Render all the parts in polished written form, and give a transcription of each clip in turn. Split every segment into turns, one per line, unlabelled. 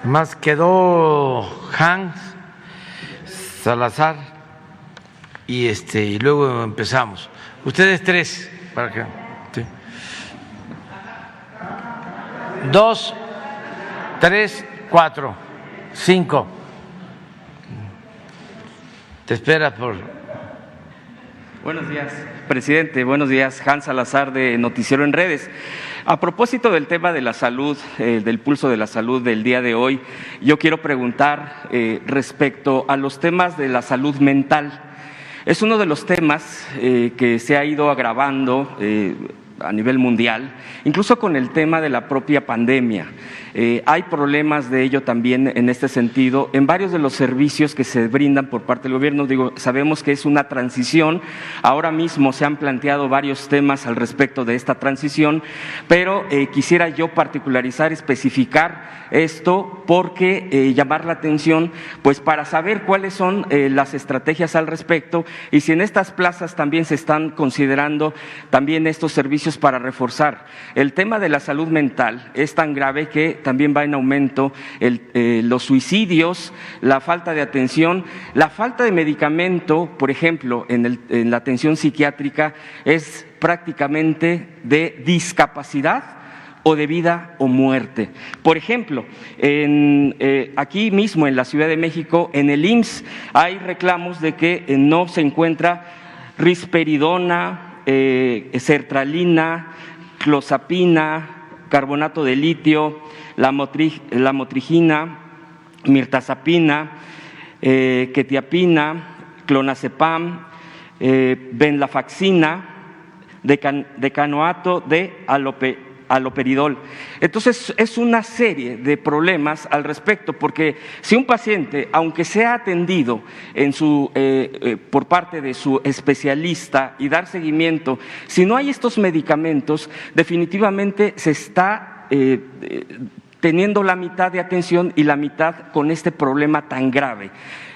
Además quedó Hans Salazar y luego empezamos. Ustedes tres, para que. Sí. 2, 3, 4, 5. Te esperas por.
Buenos días, presidente. Buenos días, Hans Salazar de Noticiero en Redes. A propósito del tema de la salud, del pulso de la salud del día de hoy, yo quiero preguntar respecto a los temas de la salud mental. Es uno de los temas que se ha ido agravando a nivel mundial, incluso con el tema de la propia pandemia. Hay problemas de ello también en este sentido en varios de los servicios que se brindan por parte del gobierno. Sabemos que es una transición, ahora mismo se han planteado varios temas al respecto de esta transición, pero quisiera yo particularizar, especificar esto porque llamar la atención pues para saber cuáles son las estrategias al respecto y si en estas plazas también se están considerando también estos servicios para reforzar. El tema de la salud mental es tan grave que también va en aumento los suicidios, la falta de atención, la falta de medicamento, por ejemplo, en la atención psiquiátrica es prácticamente de discapacidad o de vida o muerte. Por ejemplo, aquí mismo en la Ciudad de México, en el IMSS, hay reclamos de que no se encuentra risperidona, sertralina, clozapina, carbonato de litio, la motrigina, mirtazapina, quetiapina, clonazepam, venlafaxina, decanoato de aloperidol. Entonces, es una serie de problemas al respecto, porque si un paciente, aunque sea atendido por parte de su especialista y dar seguimiento, si no hay estos medicamentos, definitivamente se está teniendo la mitad de atención y la mitad con este problema tan grave.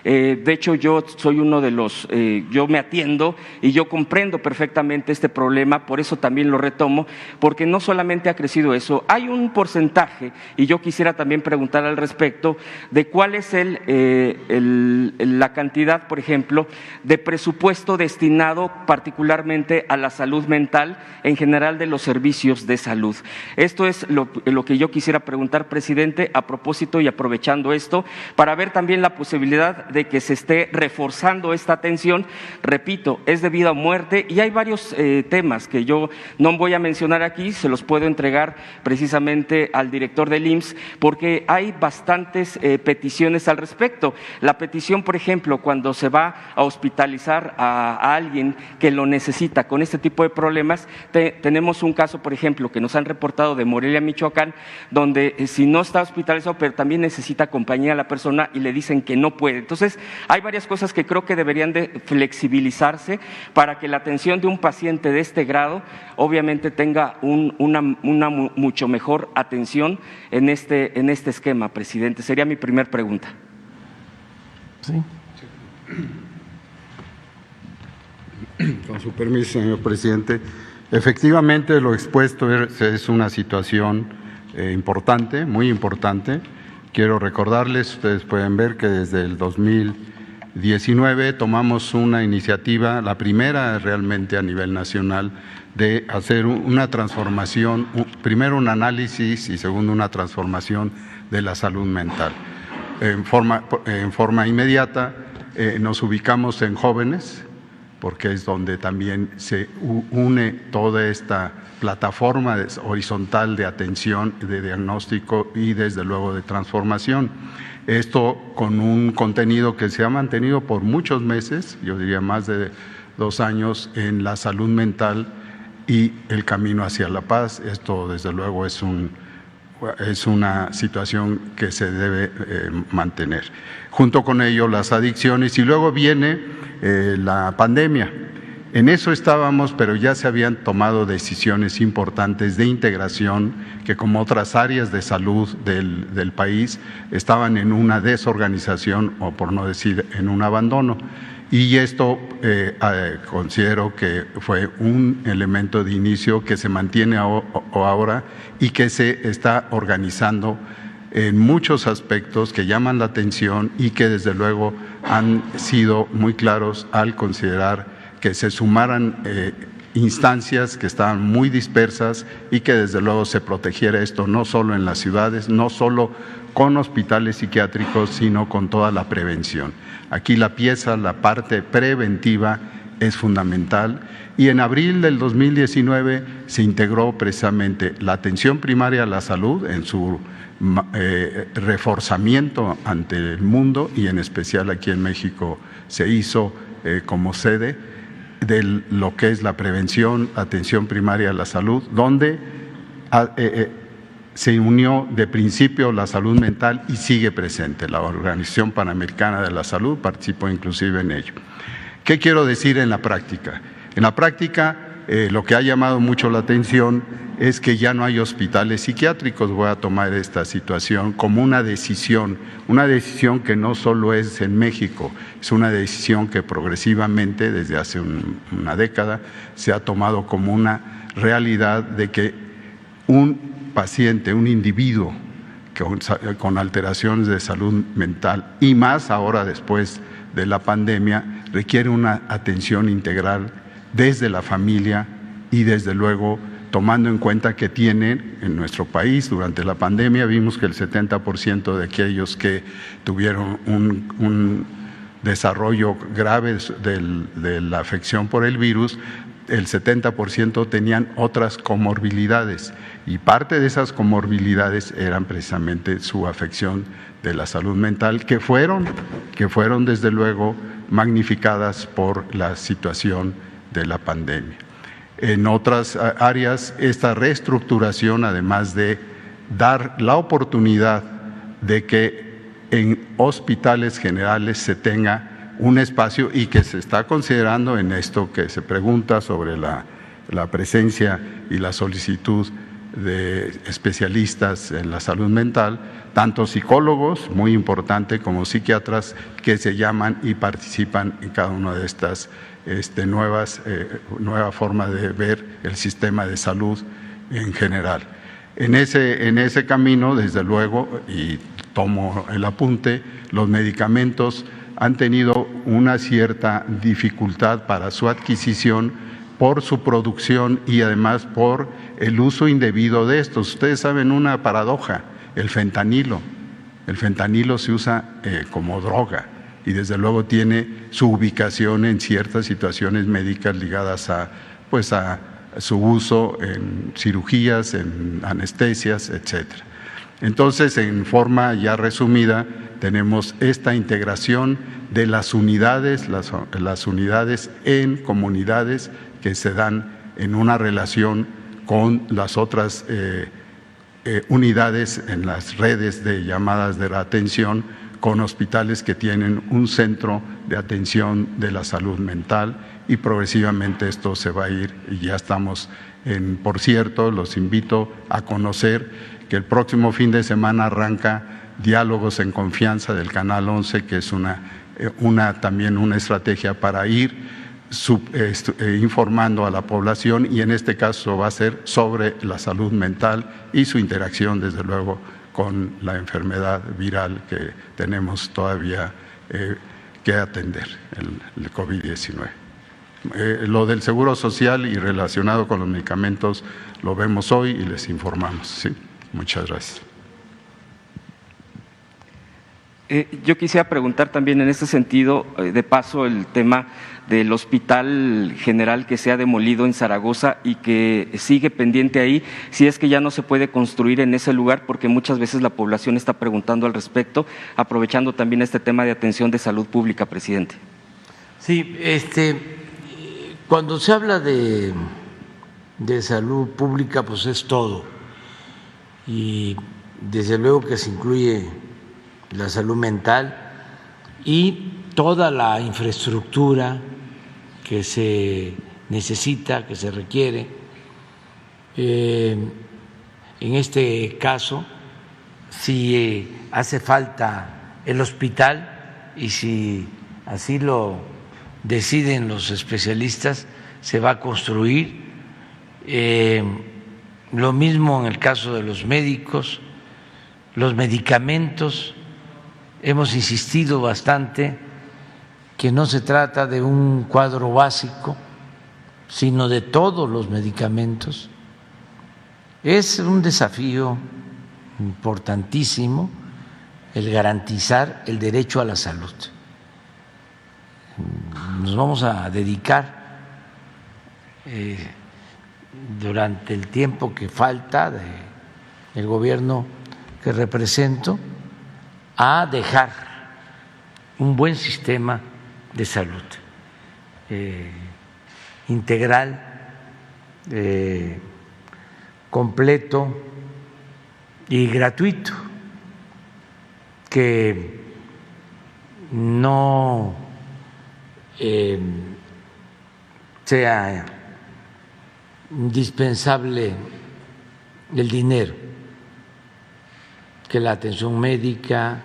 De hecho, yo soy uno de los, yo me atiendo y yo comprendo perfectamente este problema, por eso también lo retomo, porque no solamente ha crecido eso, hay un porcentaje, y yo quisiera también preguntar al respecto, de cuál es la cantidad, por ejemplo, de presupuesto destinado particularmente a la salud mental en general de los servicios de salud. Esto es lo que yo quisiera preguntar, presidente, a propósito y aprovechando esto, para ver también la posibilidad de que se esté reforzando esta atención. Repito, es de vida o muerte y hay varios temas que yo no voy a mencionar aquí, se los puedo entregar precisamente al director del IMSS porque hay bastantes peticiones al respecto. La petición, por ejemplo, cuando se va a hospitalizar a alguien que lo necesita con este tipo de problemas, tenemos un caso, por ejemplo, que nos han reportado de Morelia, Michoacán, donde si no está hospitalizado, pero también necesita compañía a la persona y le dicen que no puede. Entonces, hay varias cosas que creo que deberían de flexibilizarse para que la atención de un paciente de este grado obviamente tenga una mucho mejor atención en este esquema, presidente. Sería mi primer pregunta.
Sí. Con su permiso, señor presidente. Efectivamente, lo expuesto es una situación importante, muy importante. Quiero recordarles, ustedes pueden ver que desde el 2019 tomamos una iniciativa, la primera realmente a nivel nacional, de hacer una transformación, primero un análisis y segundo una transformación de la salud mental. En forma inmediata nos ubicamos en jóvenes, porque es donde también se une toda esta plataforma horizontal de atención, de diagnóstico y desde luego de transformación. Esto con un contenido que se ha mantenido por muchos meses, yo diría más de 2 años, en la salud mental y el camino hacia la paz. Esto desde luego es una situación que se debe mantener. Junto con ello las adicciones y luego viene la pandemia. En eso estábamos, pero ya se habían tomado decisiones importantes de integración que, como otras áreas de salud del país, estaban en una desorganización o, por no decir, en un abandono. Y esto considero que fue un elemento de inicio que se mantiene ahora y que se está organizando en muchos aspectos que llaman la atención y que desde luego han sido muy claros al considerar que se sumaran instancias que estaban muy dispersas y que desde luego se protegiera esto no solo en las ciudades, no solo con hospitales psiquiátricos, sino con toda la prevención. Aquí la parte preventiva es fundamental y en abril del 2019 se integró precisamente la atención primaria a la salud en su reforzamiento ante el mundo y en especial aquí en México se hizo como sede de lo que es la prevención, atención primaria a la salud, donde se unió de principio la salud mental y sigue presente. La Organización Panamericana de la Salud participó inclusive en ello. ¿Qué quiero decir en la práctica? En la práctica, lo que ha llamado mucho la atención es que ya no hay hospitales psiquiátricos. Voy a tomar esta situación como una decisión que no solo es en México, es una decisión que progresivamente desde hace una década se ha tomado como una realidad de que un paciente, un individuo con alteraciones de salud mental y más ahora después de la pandemia requiere una atención integral desde la familia y desde luego tomando en cuenta que tienen en nuestro país durante la pandemia vimos que el 70% de aquellos que tuvieron un desarrollo grave de la afección por el virus, el 70% tenían otras comorbilidades y parte de esas comorbilidades eran precisamente su afección de la salud mental que fueron desde luego magnificadas por la situación de la pandemia. En otras áreas, esta reestructuración, además de dar la oportunidad de que en hospitales generales se tenga un espacio y que se está considerando en esto que se pregunta sobre la presencia y la solicitud de especialistas en la salud mental, tanto psicólogos, muy importante, como psiquiatras que se llaman y participan en cada una de estas nueva forma de ver el sistema de salud en general. En ese camino, desde luego, y tomo el apunte, los medicamentos han tenido una cierta dificultad para su adquisición por su producción y además por el uso indebido de estos. Ustedes saben una paradoja, el fentanilo se usa como droga y desde luego tiene su ubicación en ciertas situaciones médicas ligadas a su uso en cirugías, en anestesias, etcétera. Entonces, en forma ya resumida, tenemos esta integración de las unidades en comunidades que se dan en una relación con las otras unidades en las redes de llamadas de la atención, con hospitales que tienen un centro de atención de la salud mental y progresivamente esto se va a ir y ya estamos por cierto, los invito a conocer que el próximo fin de semana arranca Diálogos en Confianza del Canal 11, que es también una estrategia para ir informando a la población y en este caso va a ser sobre la salud mental y su interacción desde luego con la enfermedad viral que tenemos todavía que atender, el COVID-19. Lo del seguro social y relacionado con los medicamentos lo vemos hoy y les informamos. ¿Sí? Muchas gracias.
Yo quisiera preguntar también en este sentido, de paso, el tema del Hospital General que se ha demolido en Zaragoza y que sigue pendiente ahí, si es que ya no se puede construir en ese lugar, porque muchas veces la población está preguntando al respecto, aprovechando también este tema de atención de salud pública, presidente.
Sí, cuando se habla de salud pública, pues es todo, y desde luego que se incluye la salud mental y toda la infraestructura que se necesita, que se requiere. En este caso, si hace falta el hospital y si así lo deciden los especialistas, se va a construir. Lo mismo en el caso de los médicos. los medicamentos. Hemos insistido bastante que no se trata de un cuadro básico, sino de todos los medicamentos. Es un desafío importantísimo el garantizar el derecho a la salud. Nos vamos a dedicar durante el tiempo que falta del gobierno que represento a dejar un buen sistema de salud integral, completo y gratuito, que no sea indispensable el dinero, que la atención médica,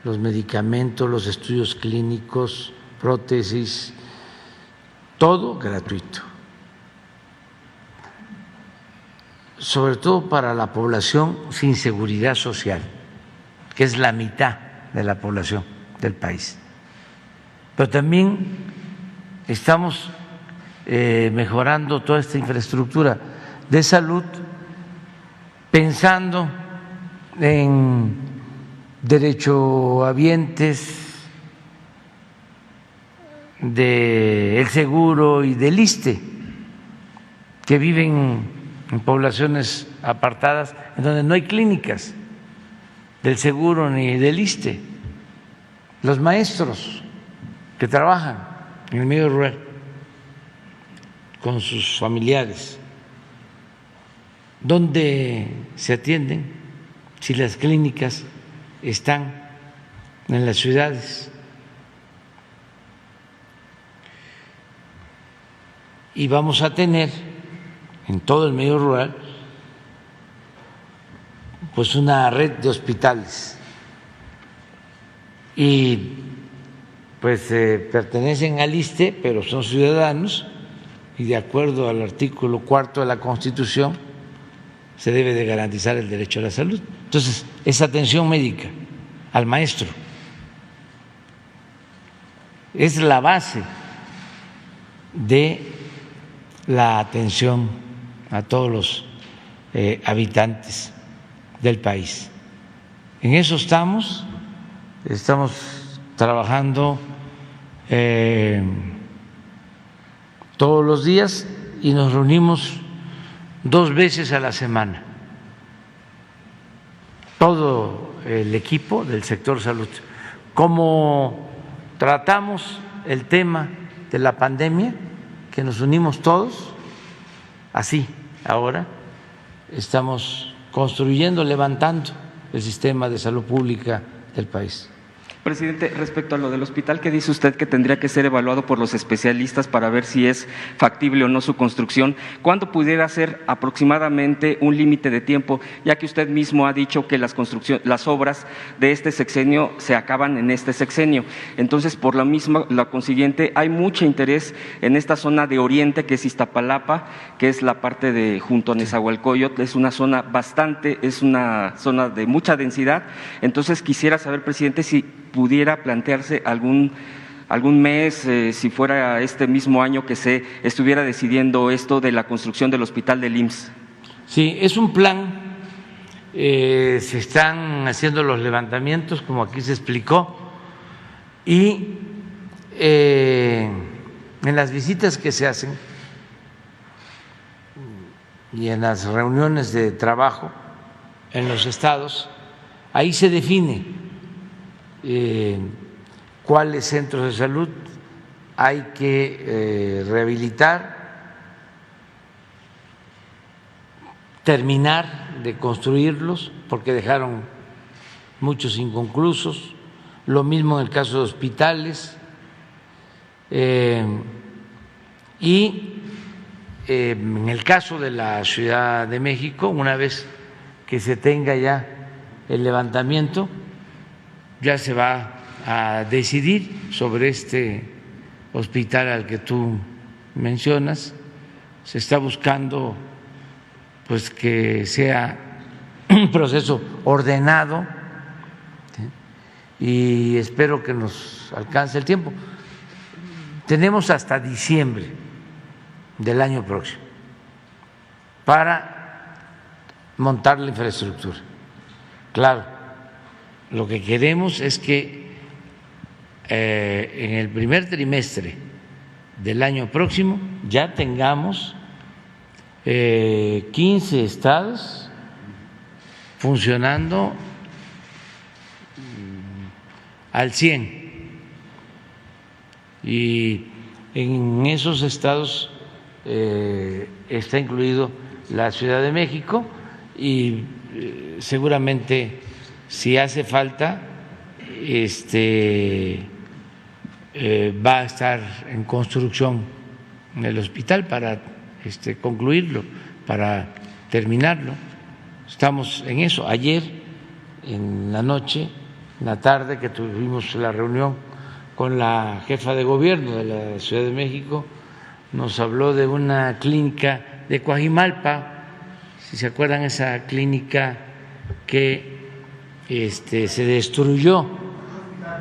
los medicamentos, los estudios clínicos, prótesis, todo gratuito, sobre todo para la población sin seguridad social, que es la mitad de la población del país. Pero también estamos mejorando toda esta infraestructura de salud pensando en derechohabientes del Seguro y del ISSSTE, que viven en poblaciones apartadas en donde no hay clínicas del Seguro ni del ISSSTE, los maestros que trabajan en el medio rural con sus familiares, ¿dónde se atienden si las clínicas están en las ciudades? Y vamos a tener en todo el medio rural pues una red de hospitales, y pues pertenecen al ISSSTE, pero son ciudadanos, y de acuerdo al artículo 4 de la Constitución se debe de garantizar el derecho a la salud. Entonces, esa atención médica al maestro es la base de la atención a todos los habitantes del país. En eso estamos trabajando todos los días y nos reunimos 2 veces a la semana, todo el equipo del sector salud. ¿Cómo tratamos el tema de la pandemia? Que nos unimos todos, así ahora estamos construyendo, levantando el sistema de salud pública del país.
Presidente, respecto a lo del hospital, ¿qué dice usted que tendría que ser evaluado por los especialistas para ver si es factible o no su construcción? ¿Cuándo pudiera ser aproximadamente un límite de tiempo, ya que usted mismo ha dicho que las obras de este sexenio se acaban en este sexenio? Entonces, por lo mismo, lo consiguiente, hay mucho interés en esta zona de oriente, que es Iztapalapa, que es la parte de junto a Nezahualcóyotl, es una zona de mucha densidad. Entonces, quisiera saber, presidente, si pudiera plantearse algún mes, si fuera este mismo año, que se estuviera decidiendo esto de la construcción del hospital del IMSS.
Sí, es un plan, se están haciendo los levantamientos, como aquí se explicó, y en las visitas que se hacen y en las reuniones de trabajo en los estados, ahí se define cuáles centros de salud hay que rehabilitar, terminar de construirlos, porque dejaron muchos inconclusos. Lo mismo en el caso de hospitales, y en el caso de la Ciudad de México, una vez que se tenga ya el levantamiento, ya se va a decidir sobre este hospital al que tú mencionas. Se está buscando pues que sea un proceso ordenado, ¿sí? Y espero que nos alcance el tiempo. Tenemos hasta diciembre del año próximo para montar la infraestructura. Claro, lo que queremos es que en el primer trimestre del año próximo ya tengamos 15 estados funcionando al 100%. Y en esos estados está incluido la Ciudad de México y seguramente si hace falta va a estar en construcción el hospital para concluirlo, para terminarlo. Estamos en eso. Ayer en la noche, en la tarde que tuvimos la reunión con la jefa de gobierno de la Ciudad de México, nos habló de una clínica de Coajimalpa, si se acuerdan, esa clínica que se destruyó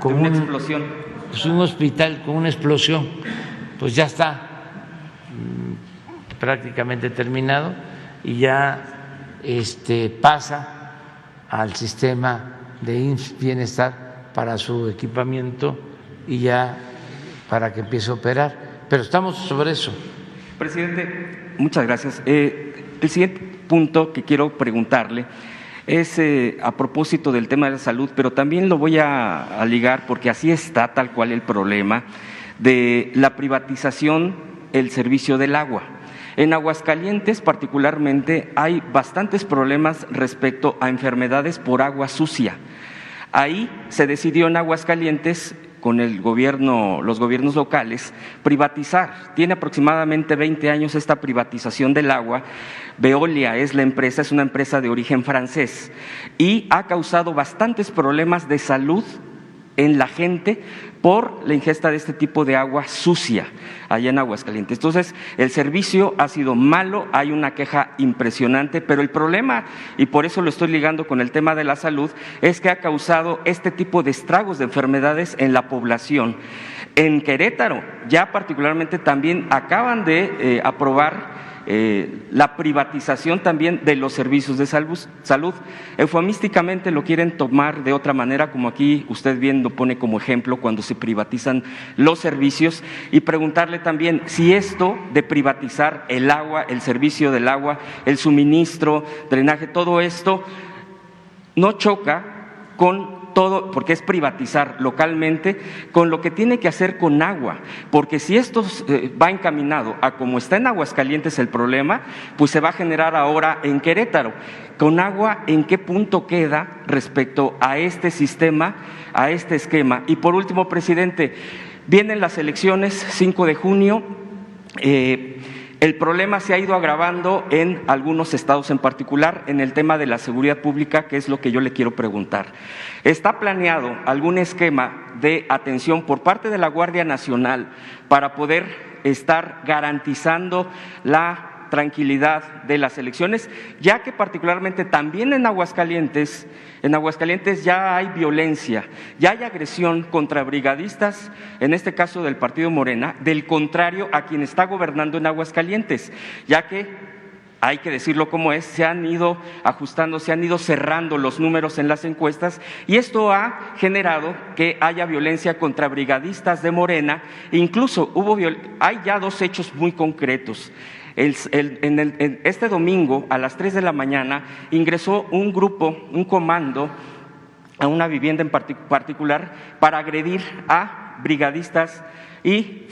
con
una explosión.
Pues un hospital con una explosión, pues ya está prácticamente terminado y ya pasa al sistema de IMSS Bienestar para su equipamiento y ya para que empiece a operar. Pero estamos sobre eso.
Presidente, muchas gracias. El siguiente punto que quiero preguntarle es a propósito del tema de la salud, pero también lo voy a ligar porque así está tal cual el problema de la privatización del servicio del agua. En Aguascalientes particularmente hay bastantes problemas respecto a enfermedades por agua sucia. Ahí se decidió en Aguascalientes con los gobiernos locales, privatizar. Tiene aproximadamente 20 años esta privatización del agua. Veolia es la empresa, es una empresa de origen francés y ha causado bastantes problemas de salud en la gente por la ingesta de este tipo de agua sucia allá en Aguascalientes. Entonces, el servicio ha sido malo, hay una queja impresionante, pero el problema, y por eso lo estoy ligando con el tema de la salud, es que ha causado este tipo de estragos de enfermedades en la población. En Querétaro, ya particularmente también acaban de aprobar la privatización también de los servicios de salud. Eufemísticamente lo quieren tomar de otra manera, como aquí usted bien lo pone como ejemplo cuando se privatizan los servicios, y preguntarle también si esto de privatizar el agua, el servicio del agua, el suministro, drenaje, todo esto no choca con todo, porque es privatizar localmente, con lo que tiene que hacer con agua, porque si esto va encaminado a como está en Aguascalientes el problema, pues se va a generar ahora en Querétaro. Con agua, ¿en qué punto queda respecto a este sistema, a este esquema? Y por último, presidente, vienen las elecciones 5 de junio, el problema se ha ido agravando en algunos estados, en particular en el tema de la seguridad pública, que es lo que yo le quiero preguntar. ¿Está planeado algún esquema de atención por parte de la Guardia Nacional para poder estar garantizando la tranquilidad de las elecciones, ya que particularmente también en Aguascalientes ya hay violencia, ya hay agresión contra brigadistas, en este caso del partido Morena, del contrario a quien está gobernando en Aguascalientes, ya que hay que decirlo como es, se han ido ajustando, se han ido cerrando los números en las encuestas y esto ha generado que haya violencia contra brigadistas de Morena, incluso hay ya 2 hechos muy concretos. Este domingo a las 3 de la mañana ingresó un grupo, un comando a una vivienda en particular para agredir a brigadistas y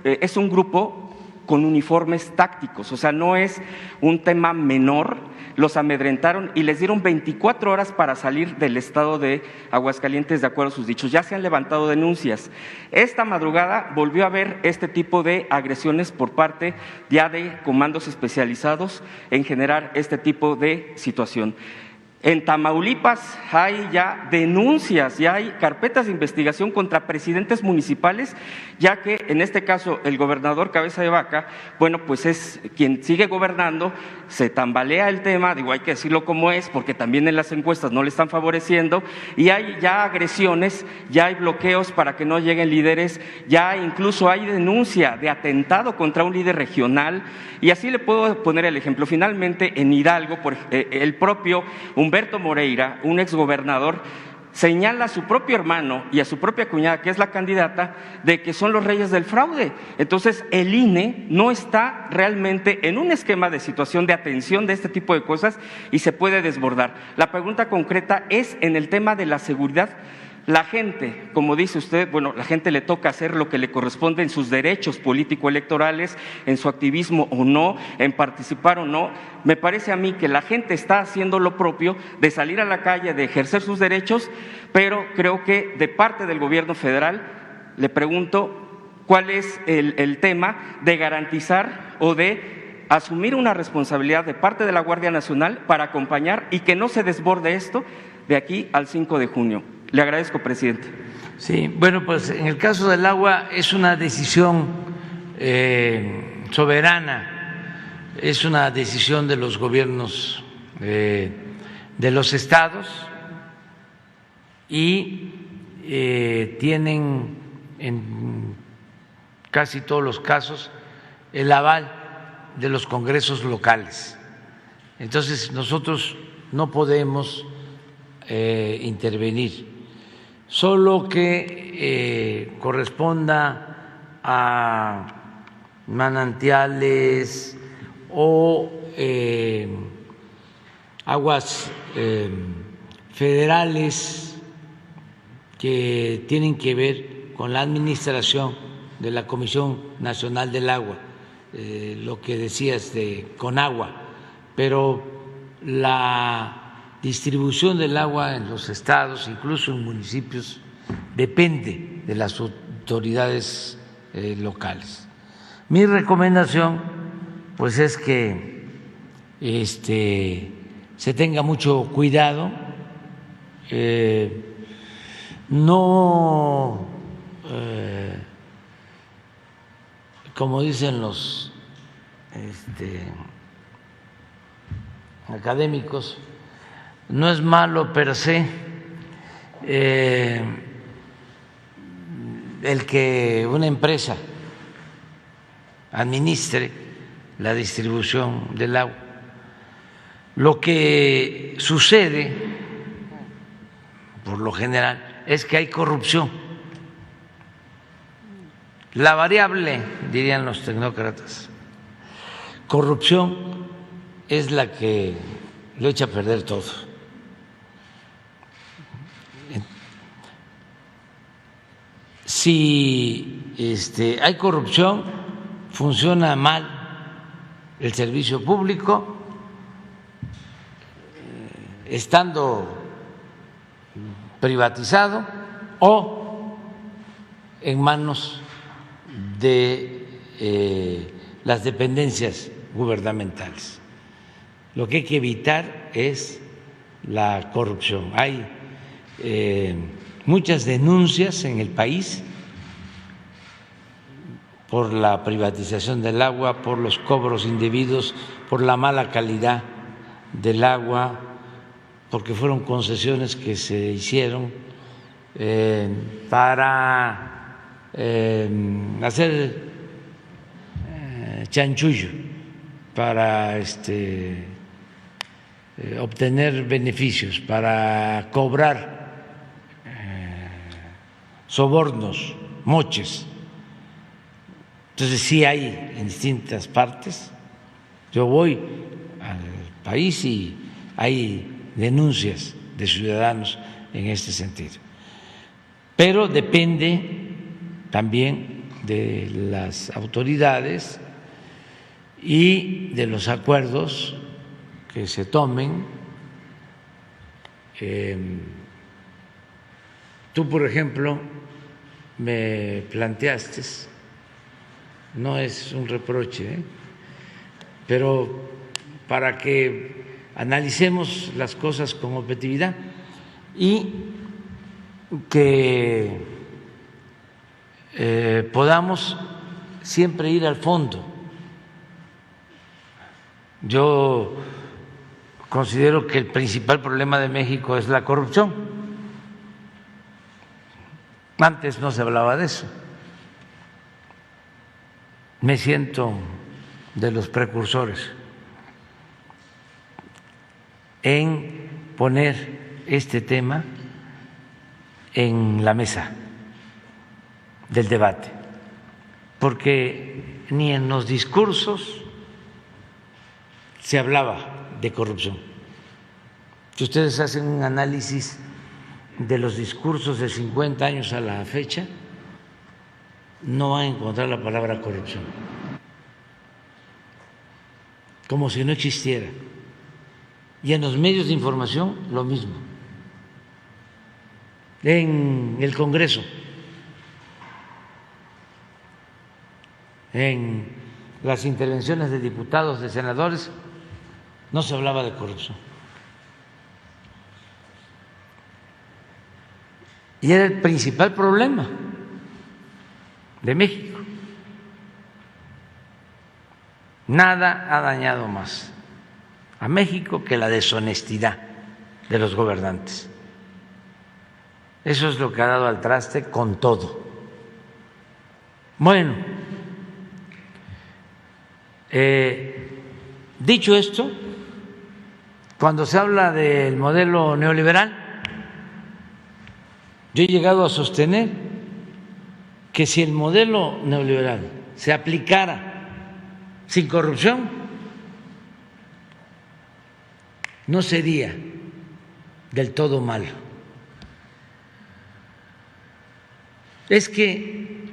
es un grupo con uniformes tácticos, o sea, no es un tema menor, los amedrentaron y les dieron 24 horas para salir del estado de Aguascalientes de acuerdo a sus dichos. Ya se han levantado denuncias. Esta madrugada volvió a haber este tipo de agresiones por parte ya de comandos especializados en generar este tipo de situación. En Tamaulipas hay ya denuncias, ya hay carpetas de investigación contra presidentes municipales, ya que en este caso el gobernador Cabeza de Vaca, bueno, pues es quien sigue gobernando, se tambalea el tema, digo, hay que decirlo como es, porque también en las encuestas no le están favoreciendo, y hay ya agresiones, ya hay bloqueos para que no lleguen líderes, ya incluso hay denuncia de atentado contra un líder regional, y así le puedo poner el ejemplo. Finalmente, en Hidalgo, el propio Humberto Moreira, un exgobernador, señala a su propio hermano y a su propia cuñada, que es la candidata, de que son los reyes del fraude. Entonces, el INE no está realmente en un esquema de situación de atención de este tipo de cosas y se puede desbordar. La pregunta concreta es en el tema de la seguridad. La gente, como dice usted, bueno, la gente le toca hacer lo que le corresponde en sus derechos político-electorales, en su activismo o no, en participar o no. Me parece a mí que la gente está haciendo lo propio de salir a la calle, de ejercer sus derechos, pero creo que de parte del gobierno federal, le pregunto, ¿cuál es el tema de garantizar o de asumir una responsabilidad de parte de la Guardia Nacional para acompañar y que no se desborde esto de aquí al 5 de junio? Le agradezco, presidente.
Sí, bueno, pues en el caso del agua es una decisión soberana, es una decisión de los gobiernos de los estados y tienen en casi todos los casos el aval de los congresos locales. Entonces nosotros no podemos intervenir. Solo que corresponda a manantiales o aguas federales que tienen que ver con la administración de la Comisión Nacional del Agua, lo que decías de Conagua, pero la distribución del agua en los estados, incluso en municipios, depende de las autoridades locales. Mi recomendación, pues, es que se tenga mucho cuidado, no, como dicen los académicos, no es malo per se el que una empresa administre la distribución del agua. Lo que sucede, por lo general, es que hay corrupción. La variable, dirían los tecnócratas, corrupción es la que lo echa a perder todo. Si hay corrupción, funciona mal el servicio público, estando privatizado o en manos de las dependencias gubernamentales. Lo que hay que evitar es la corrupción. Hay muchas denuncias en el país por la privatización del agua, por los cobros indebidos, por la mala calidad del agua, porque fueron concesiones que se hicieron para hacer chanchullo, para obtener beneficios, para cobrar sobornos, moches. Entonces sí hay en distintas partes. Yo voy al país y hay denuncias de ciudadanos en este sentido. Pero depende también de las autoridades y de los acuerdos que se tomen. Tú, por ejemplo, me planteaste, no es un reproche, pero para que analicemos las cosas con objetividad y que podamos siempre ir al fondo. Yo considero que el principal problema de México es la corrupción. Antes no se hablaba de eso. Me siento de los precursores en poner este tema en la mesa del debate, porque ni en los discursos se hablaba de corrupción. Si ustedes hacen un análisis de los discursos de 50 años a la fecha, no van a encontrar la palabra corrupción, como si no existiera. Y en los medios de información lo mismo. En el Congreso, en las intervenciones de diputados, de senadores, no se hablaba de corrupción. Y era el principal problema de México. Nada ha dañado más a México que la deshonestidad de los gobernantes. Eso es lo que ha dado al traste con todo. Bueno, dicho esto, cuando se habla del modelo neoliberal, yo he llegado a sostener que si el modelo neoliberal se aplicara sin corrupción, no sería del todo malo. Es que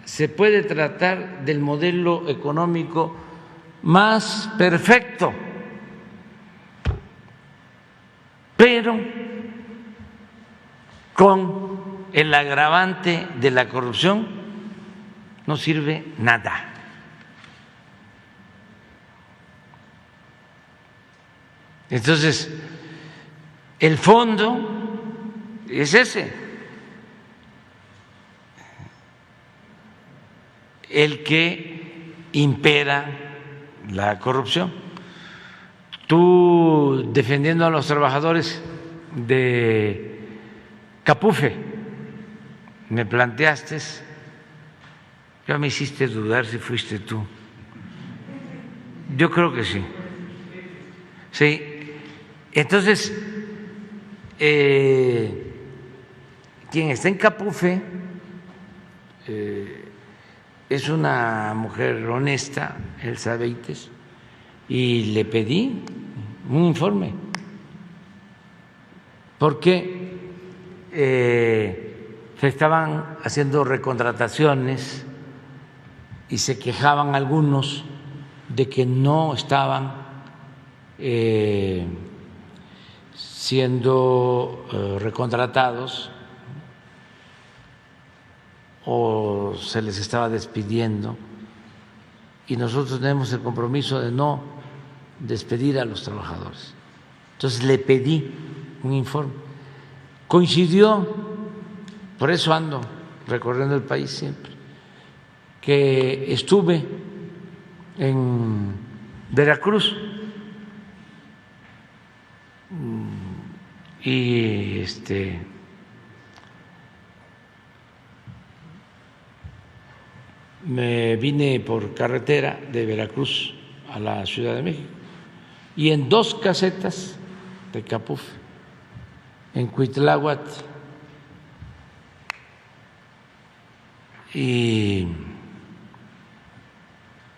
se puede tratar del modelo económico más perfecto, pero con el agravante de la corrupción no sirve nada. Entonces, el fondo es ese, el que impera la corrupción. Tú, defendiendo a los trabajadores de Capufe, me planteaste, ya me hiciste dudar si fuiste tú. Yo creo que sí. Sí. Entonces, quien está en Capufe es una mujer honesta, Elsa Beites, y le pedí un informe porque se estaban haciendo recontrataciones y se quejaban algunos de que no estaban siendo recontratados o se les estaba despidiendo, y nosotros tenemos el compromiso de no despedir a los trabajadores. Entonces le pedí un informe. Coincidió, por eso ando recorriendo el país siempre, que estuve en Veracruz y me vine por carretera de Veracruz a la Ciudad de México, y en 2 casetas de Capufe, en Cuitláhuac y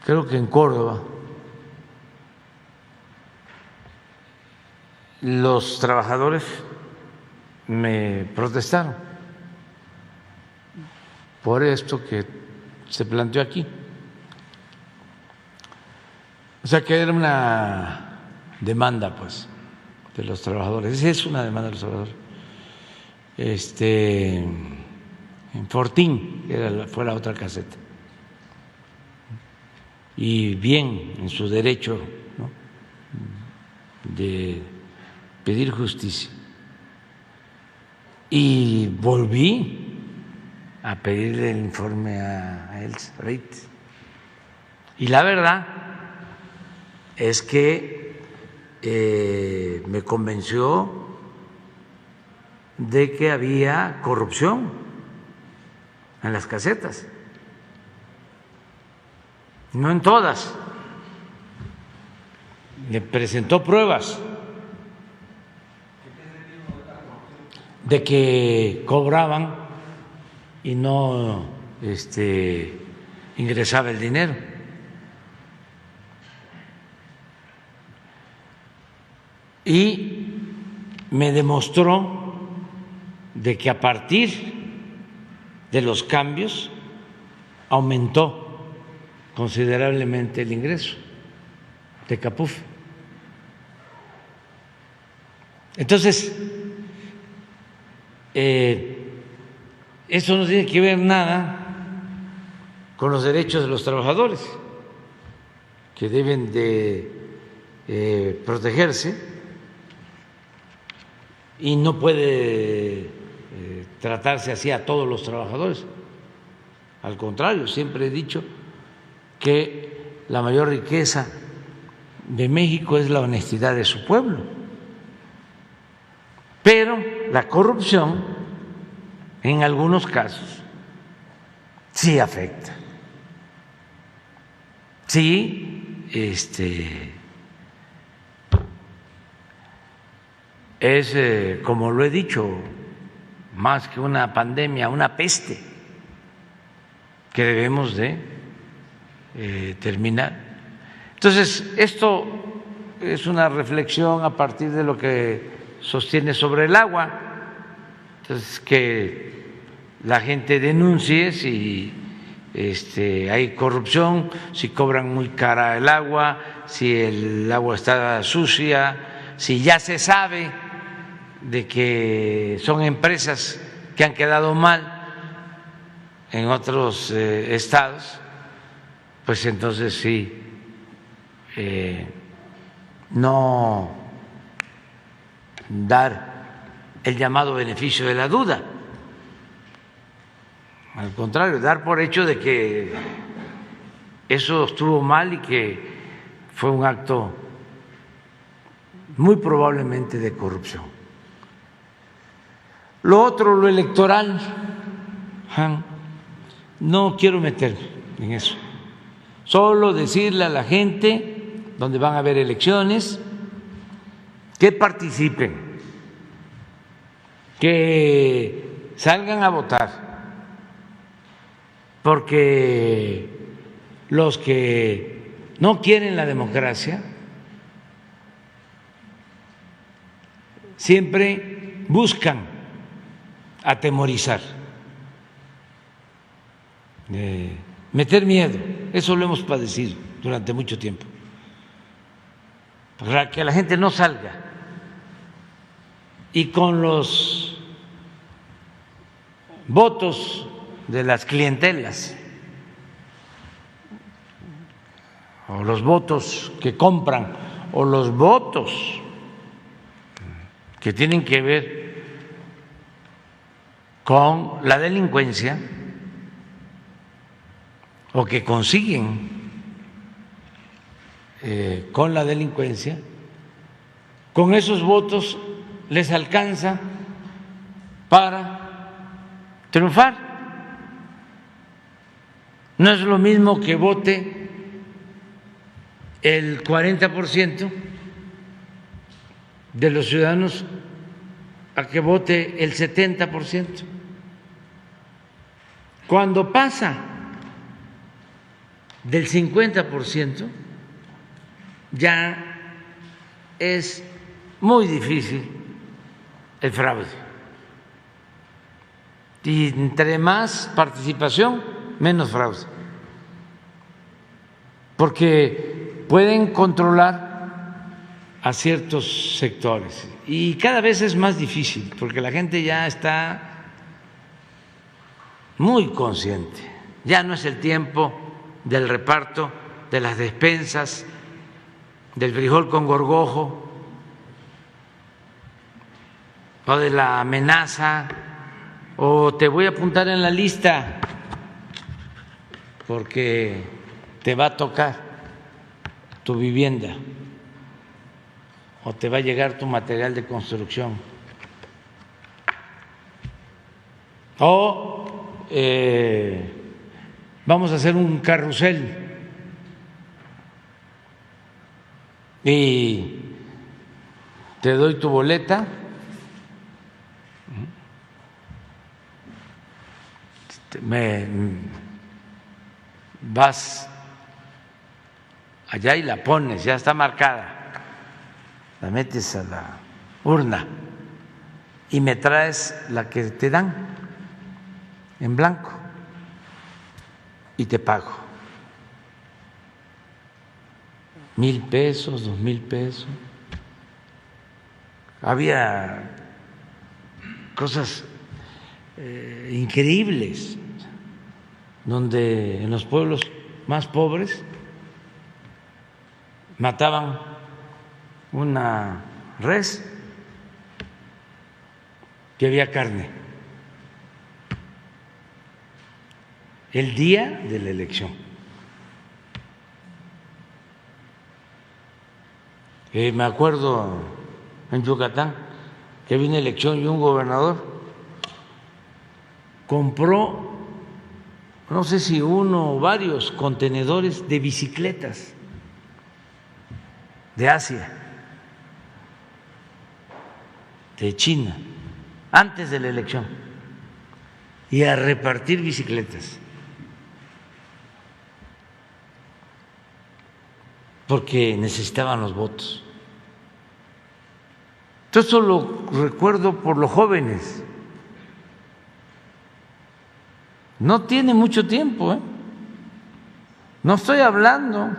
creo que en Córdoba, los trabajadores me protestaron por esto que se planteó aquí. O sea que era una demanda, pues, de los trabajadores. Esa es una demanda de los trabajadores. En Fortín fue la otra caseta. Y bien, en su derecho, ¿no?, de pedir justicia. Y volví a pedirle el informe a Elsa Reitz. Y la verdad es que me convenció de que había corrupción en las casetas. No en todas. Me presentó pruebas de que cobraban y no ingresaba el dinero. Y me demostró de que a partir de los cambios aumentó considerablemente el ingreso de Capuf. Entonces, eso no tiene que ver nada con los derechos de los trabajadores, que deben de protegerse, y no puede tratarse así a todos los trabajadores. Al contrario, siempre he dicho que la mayor riqueza de México es la honestidad de su pueblo. Pero la corrupción, en algunos casos, sí afecta. Sí, es, como lo he dicho, más que una pandemia, una peste que debemos de terminar. Entonces, esto es una reflexión a partir de lo que sostiene sobre el agua. Entonces, que la gente denuncie si hay corrupción, si cobran muy cara el agua, si el agua está sucia, si ya se sabe de que son empresas que han quedado mal en otros estados, pues entonces sí, no dar el llamado beneficio de la duda. Al contrario, dar por hecho de que eso estuvo mal y que fue un acto muy probablemente de corrupción. Lo otro, lo electoral, no quiero meterme en eso. Solo decirle a la gente, donde van a haber elecciones, que participen, que salgan a votar, porque los que no quieren la democracia siempre buscan atemorizar, meter miedo. Eso lo hemos padecido durante mucho tiempo, para que la gente no salga. Y con los votos de las clientelas o los votos que compran o los votos que tienen que ver con la delincuencia o que consiguen con la delincuencia, con esos votos les alcanza para triunfar. No es lo mismo que vote el 40% de los ciudadanos a que vote el 70%. Cuando pasa del 50%, ya es muy difícil el fraude. Y entre más participación, menos fraude. Porque pueden controlar a ciertos sectores y cada vez es más difícil porque la gente ya está muy consciente. Ya no es el tiempo del reparto de las despensas, del frijol con gorgojo, o de la amenaza, o te voy a apuntar en la lista porque te va a tocar tu vivienda o te va a llegar tu material de construcción, o vamos a hacer un carrusel y te doy tu boleta, vas allá y la pones, ya está marcada, la metes a la urna y me traes la que te dan en blanco y te pago 1,000 pesos, 2,000 pesos. Había cosas increíbles donde en los pueblos más pobres mataban una res que había carne el día de la elección. Me acuerdo en Yucatán que había una elección y un gobernador compró, no sé si uno o varios contenedores de bicicletas de Asia, de China, antes de la elección, y a repartir bicicletas, porque necesitaban los votos. Todo esto lo recuerdo por los jóvenes. No tiene mucho tiempo, ¿eh? No estoy hablando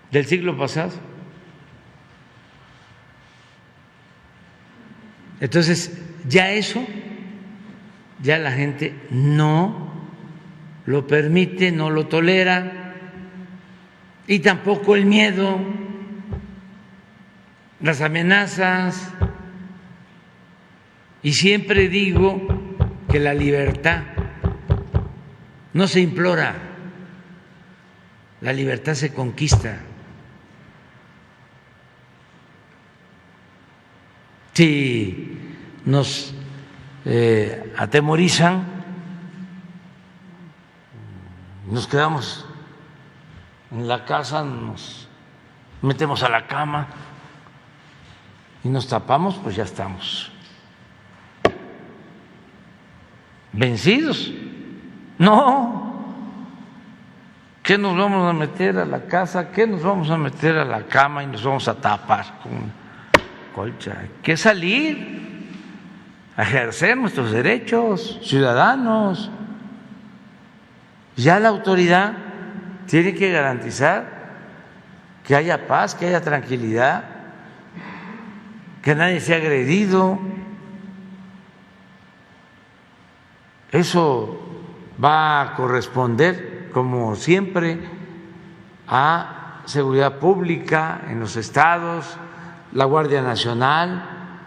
del siglo pasado. Entonces, ya eso, ya la gente no lo permite, no lo tolera, y tampoco el miedo, las amenazas. Y siempre digo que la libertad no se implora, la libertad se conquista. Si nos atemorizan, nos quedamos en la casa, nos metemos a la cama y nos tapamos, pues ya estamos vencidos. No, ¿qué nos vamos a meter a la casa? ¿Qué nos vamos a meter a la cama y nos vamos a tapar con colcha? Hay que salir a ejercer nuestros derechos ciudadanos. Ya la autoridad tiene que garantizar que haya paz, que haya tranquilidad, que nadie sea agredido. Eso va a corresponder, como siempre, a seguridad pública en los estados. La Guardia Nacional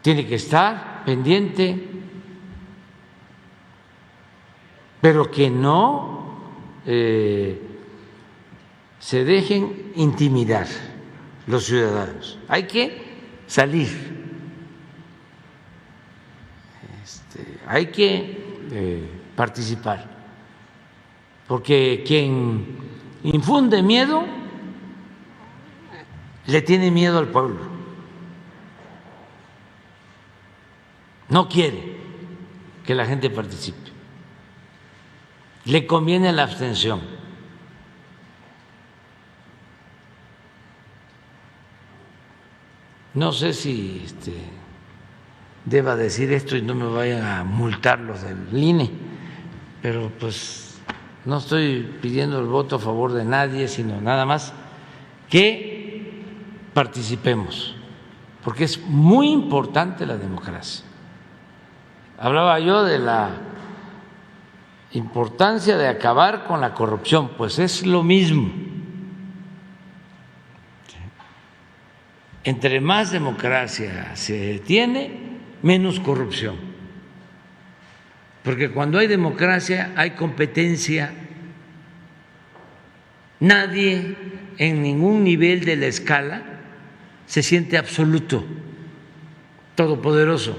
tiene que estar pendiente, pero que no se dejen intimidar los ciudadanos. Hay que salir, hay que participar, porque quien infunde miedo le tiene miedo al pueblo, no quiere que la gente participe, le conviene la abstención. No sé si deba decir esto y no me vayan a multar los del INE, pero pues no estoy pidiendo el voto a favor de nadie, sino nada más que participemos, porque es muy importante la democracia. Hablaba yo de la importancia de acabar con la corrupción, pues es lo mismo entre más democracia se tiene, menos corrupción. Porque cuando hay democracia hay competencia. Nadie en ningún nivel de la escala se siente absoluto, todopoderoso,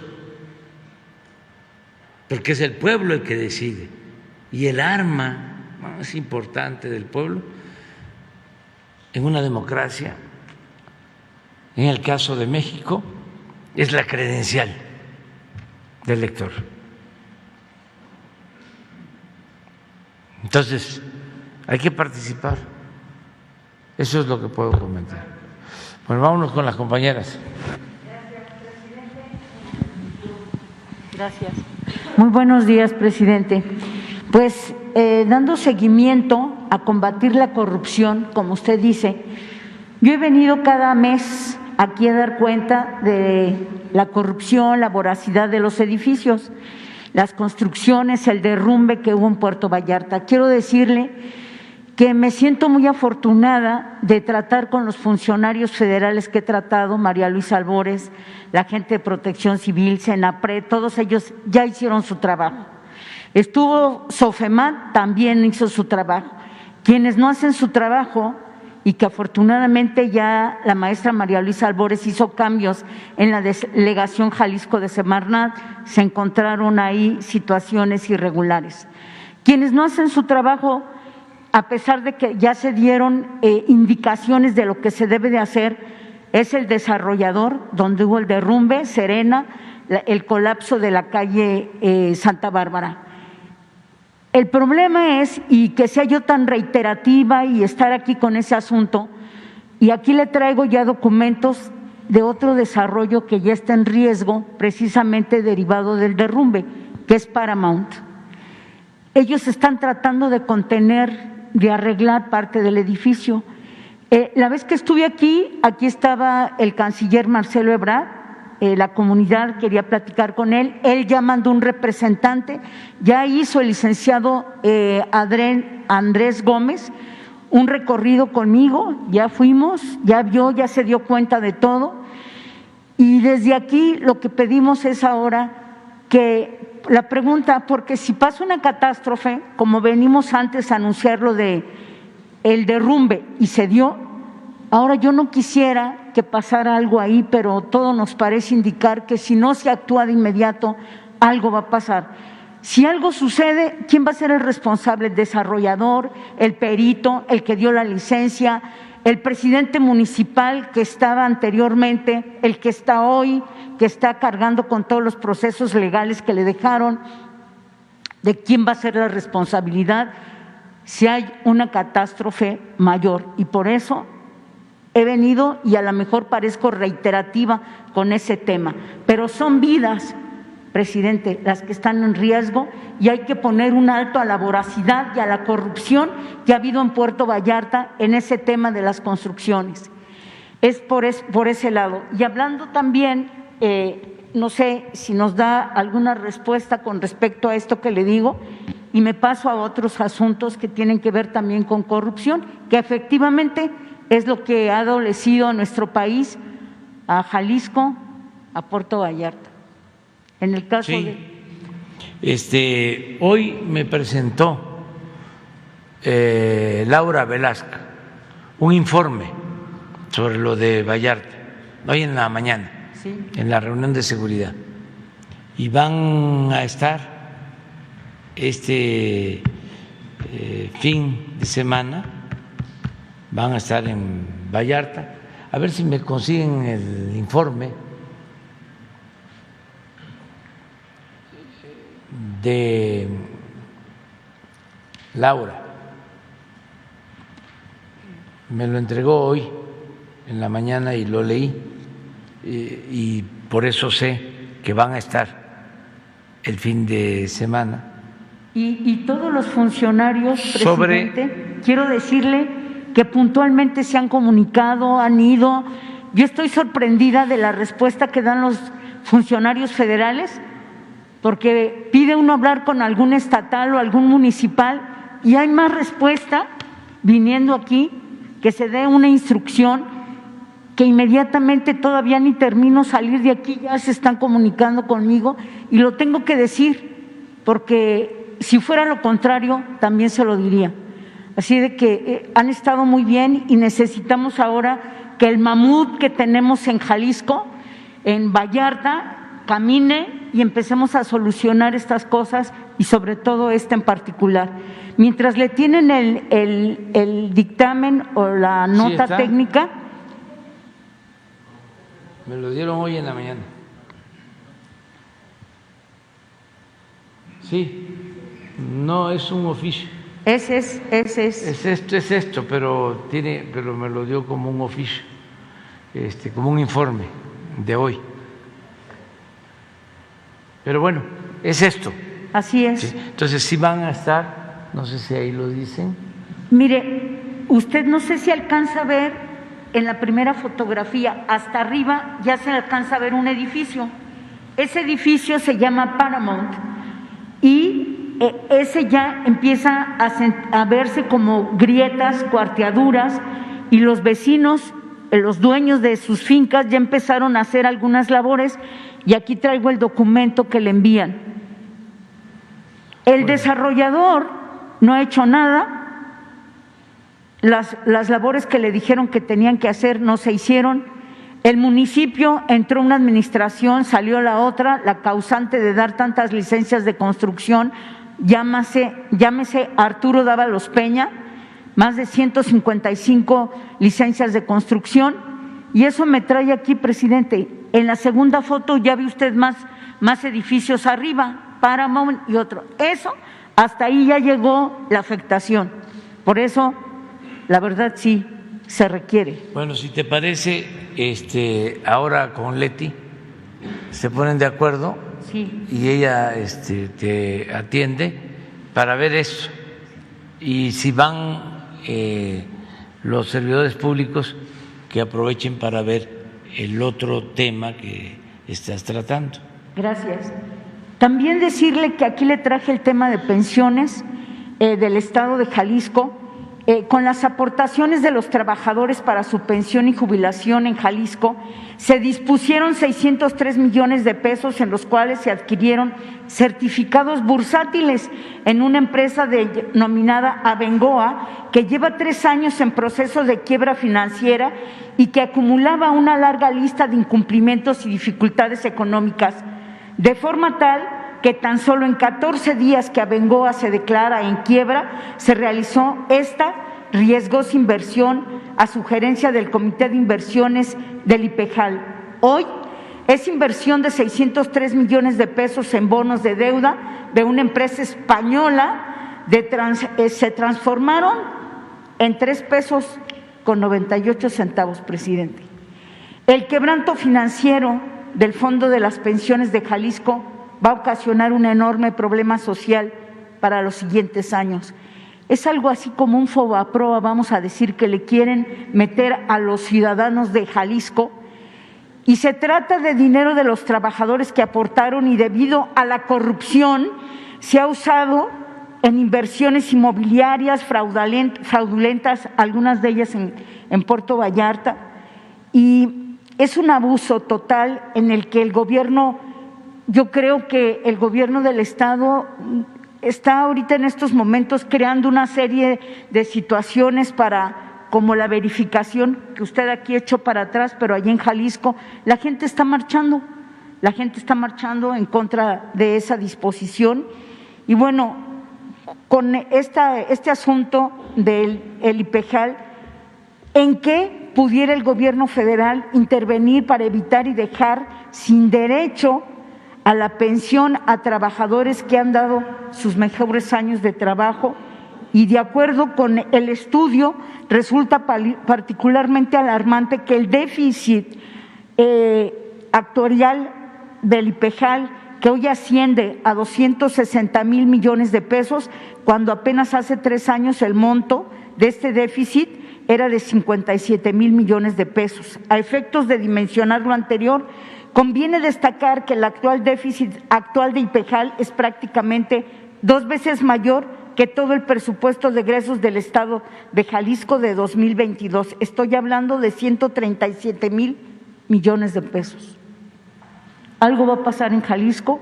porque es el pueblo el que decide. Y el arma más importante del pueblo en una democracia, en el caso de México, es la credencial del elector. Entonces, hay que participar. Eso es lo que puedo comentar. Bueno, vámonos con las compañeras.
Gracias. Muy buenos días, presidente. Pues dando seguimiento a combatir la corrupción, como usted dice, yo he venido cada mes aquí a dar cuenta de la corrupción, la voracidad de los edificios, las construcciones, el derrumbe que hubo en Puerto Vallarta. Quiero decirle que me siento muy afortunada de tratar con los funcionarios federales que he tratado, María Luisa Albores, la gente de Protección Civil, Senapred, todos ellos ya hicieron su trabajo. Estuvo Sofemat, también hizo su trabajo. Quienes no hacen su trabajo, y que afortunadamente ya la maestra María Luisa Albores hizo cambios en la delegación Jalisco de Semarnat, se encontraron ahí situaciones irregulares. Quienes no hacen su trabajo, a pesar de que ya se dieron indicaciones de lo que se debe de hacer, es el desarrollador, donde hubo el derrumbe, Serena, el colapso de la calle Santa Bárbara. El problema es, y que sea yo tan reiterativa y estar aquí con ese asunto, y aquí le traigo ya documentos de otro desarrollo que ya está en riesgo, precisamente derivado del derrumbe, que es Paramount. Ellos están tratando de contener, de arreglar parte del edificio. La vez que estuve aquí estaba el canciller Marcelo Ebrard. La comunidad quería platicar con él ya mandó un representante, ya hizo el licenciado Andrés Gómez un recorrido conmigo, ya fuimos, ya vio, ya se dio cuenta de todo, y desde aquí lo que pedimos es ahora que la pregunta, porque si pasa una catástrofe, como venimos antes a anunciar lo de el derrumbe y se dio, ahora yo no quisiera que pasara algo ahí, pero todo nos parece indicar que si no se actúa de inmediato, algo va a pasar. Si algo sucede, ¿quién va a ser el responsable? El desarrollador, el perito, el que dio la licencia, el presidente municipal que estaba anteriormente, el que está hoy, que está cargando con todos los procesos legales que le dejaron. ¿De quién va a ser la responsabilidad si hay una catástrofe mayor? Y por eso he venido, y a lo mejor parezco reiterativa con ese tema, pero son vidas, presidente, las que están en riesgo, y hay que poner un alto a la voracidad y a la corrupción que ha habido en Puerto Vallarta en ese tema de las construcciones. Es por ese lado. Y hablando también, no sé si nos da alguna respuesta con respecto a esto que le digo, y me paso a otros asuntos que tienen que ver también con corrupción, que efectivamente es lo que ha adolecido a nuestro país, a Jalisco, a Puerto Vallarta. En el caso
de… hoy me presentó Laura Velasco un informe sobre lo de Vallarta, hoy en la mañana, ¿sí?, en la reunión de seguridad. Y van a estar fin de semana, van a estar en Vallarta, a ver si me consiguen el informe de Laura. Me lo entregó hoy en la mañana y lo leí, y por eso sé que van a estar el fin de semana.
Y todos los funcionarios, presidente, quiero decirle que puntualmente se han comunicado, han ido. Yo estoy sorprendida de la respuesta que dan los funcionarios federales, porque pide uno hablar con algún estatal o algún municipal y hay más respuesta viniendo aquí, que se dé una instrucción que inmediatamente, todavía ni termino salir de aquí, ya se están comunicando conmigo y lo tengo que decir, porque si fuera lo contrario también se lo diría. Así de que han estado muy bien y necesitamos ahora que el mamut que tenemos en Jalisco, en Vallarta, camine y empecemos a solucionar estas cosas y sobre todo esta en particular. Mientras le tienen el dictamen o la nota técnica.
Me lo dieron hoy en la mañana. Sí, no es un oficio.
Ese es.
Es esto, pero me lo dio como un oficio, como un informe de hoy. Pero bueno, es esto.
Así es.
Sí. Entonces sí van a estar, no sé si ahí lo dicen.
Mire, usted no sé si alcanza a ver en la primera fotografía, hasta arriba ya se alcanza a ver un edificio. Ese edificio se llama Paramount y ese ya empieza a verse como grietas, cuarteaduras, y los vecinos, los dueños de sus fincas ya empezaron a hacer algunas labores, y aquí traigo el documento que le envían. El desarrollador no ha hecho nada. Las labores que le dijeron que tenían que hacer no se hicieron. El municipio entró una administración, salió la otra, la causante de dar tantas licencias de construcción, llámese Arturo Dávalos Peña, más de 155 licencias de construcción, y eso me trae aquí, presidente. En la segunda foto ya ve usted más edificios arriba, Paramount y otro. Eso, hasta ahí ya llegó la afectación. Por eso, la verdad sí, se requiere.
Bueno, si te parece, ahora con Leti se ponen de acuerdo,
sí,
y ella te atiende para ver eso. Y si van los servidores públicos, que aprovechen para ver el otro tema que estás tratando.
Gracias. También decirle que aquí le traje el tema de pensiones del Estado de Jalisco. Con las aportaciones de los trabajadores para su pensión y jubilación en Jalisco, se dispusieron 603 millones de pesos, en los cuales se adquirieron certificados bursátiles en una empresa denominada Abengoa, que lleva 3 años en proceso de quiebra financiera y que acumulaba una larga lista de incumplimientos y dificultades económicas, de forma tal que tan solo en 14 días que Abengoa se declara en quiebra, se realizó esta riesgosa inversión a sugerencia del Comité de Inversiones del IPEJAL. Hoy es inversión de 603 millones de pesos en bonos de deuda de una empresa española, se transformaron en 3 pesos con 98 centavos, presidente. El quebranto financiero del Fondo de las Pensiones de Jalisco va a ocasionar un enorme problema social para los siguientes años. Es algo así como un fobaproa, vamos a decir, que le quieren meter a los ciudadanos de Jalisco, y se trata de dinero de los trabajadores que aportaron, y debido a la corrupción se ha usado en inversiones inmobiliarias fraudulentas, algunas de ellas en Puerto Vallarta, y es un abuso total en el que el gobierno, yo creo que el gobierno del Estado está ahorita en estos momentos creando una serie de situaciones como la verificación que usted aquí echó para atrás, pero allá en Jalisco la gente está marchando en contra de esa disposición. Y bueno, con este asunto del IPEJAL, ¿en qué pudiera el gobierno federal intervenir para evitar y dejar sin derecho a la pensión a trabajadores que han dado sus mejores años de trabajo? Y de acuerdo con el estudio, resulta particularmente alarmante que el déficit actuarial del IPEJAL, que hoy asciende a 260,000 millones de pesos, cuando apenas hace 3 años el monto de este déficit era de 57,000 millones de pesos. A efectos de dimensionar lo anterior, conviene destacar que el actual déficit actual de IPEJAL es prácticamente 2 veces mayor que todo el presupuesto de egresos del Estado de Jalisco de 2022. Estoy hablando de 137,000 millones de pesos. Algo va a pasar en Jalisco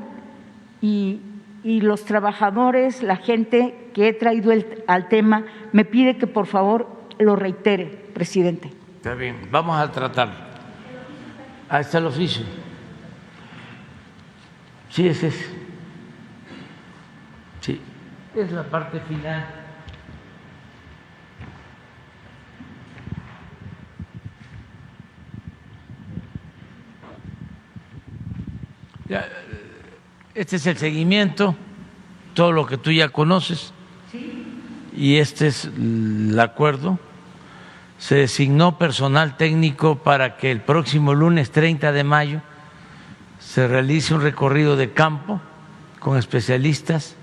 y los trabajadores, la gente que he traído al tema, me pide que por favor lo reitere, presidente.
Está bien, vamos a tratarlo. Ahí está el oficio. Sí, ese es. Sí, es la parte final. Ya, este es el seguimiento, todo lo que tú ya conoces. ¿Sí? Y este es el acuerdo. Se designó personal técnico para que el próximo lunes 30 de mayo se realice un recorrido de campo con especialistas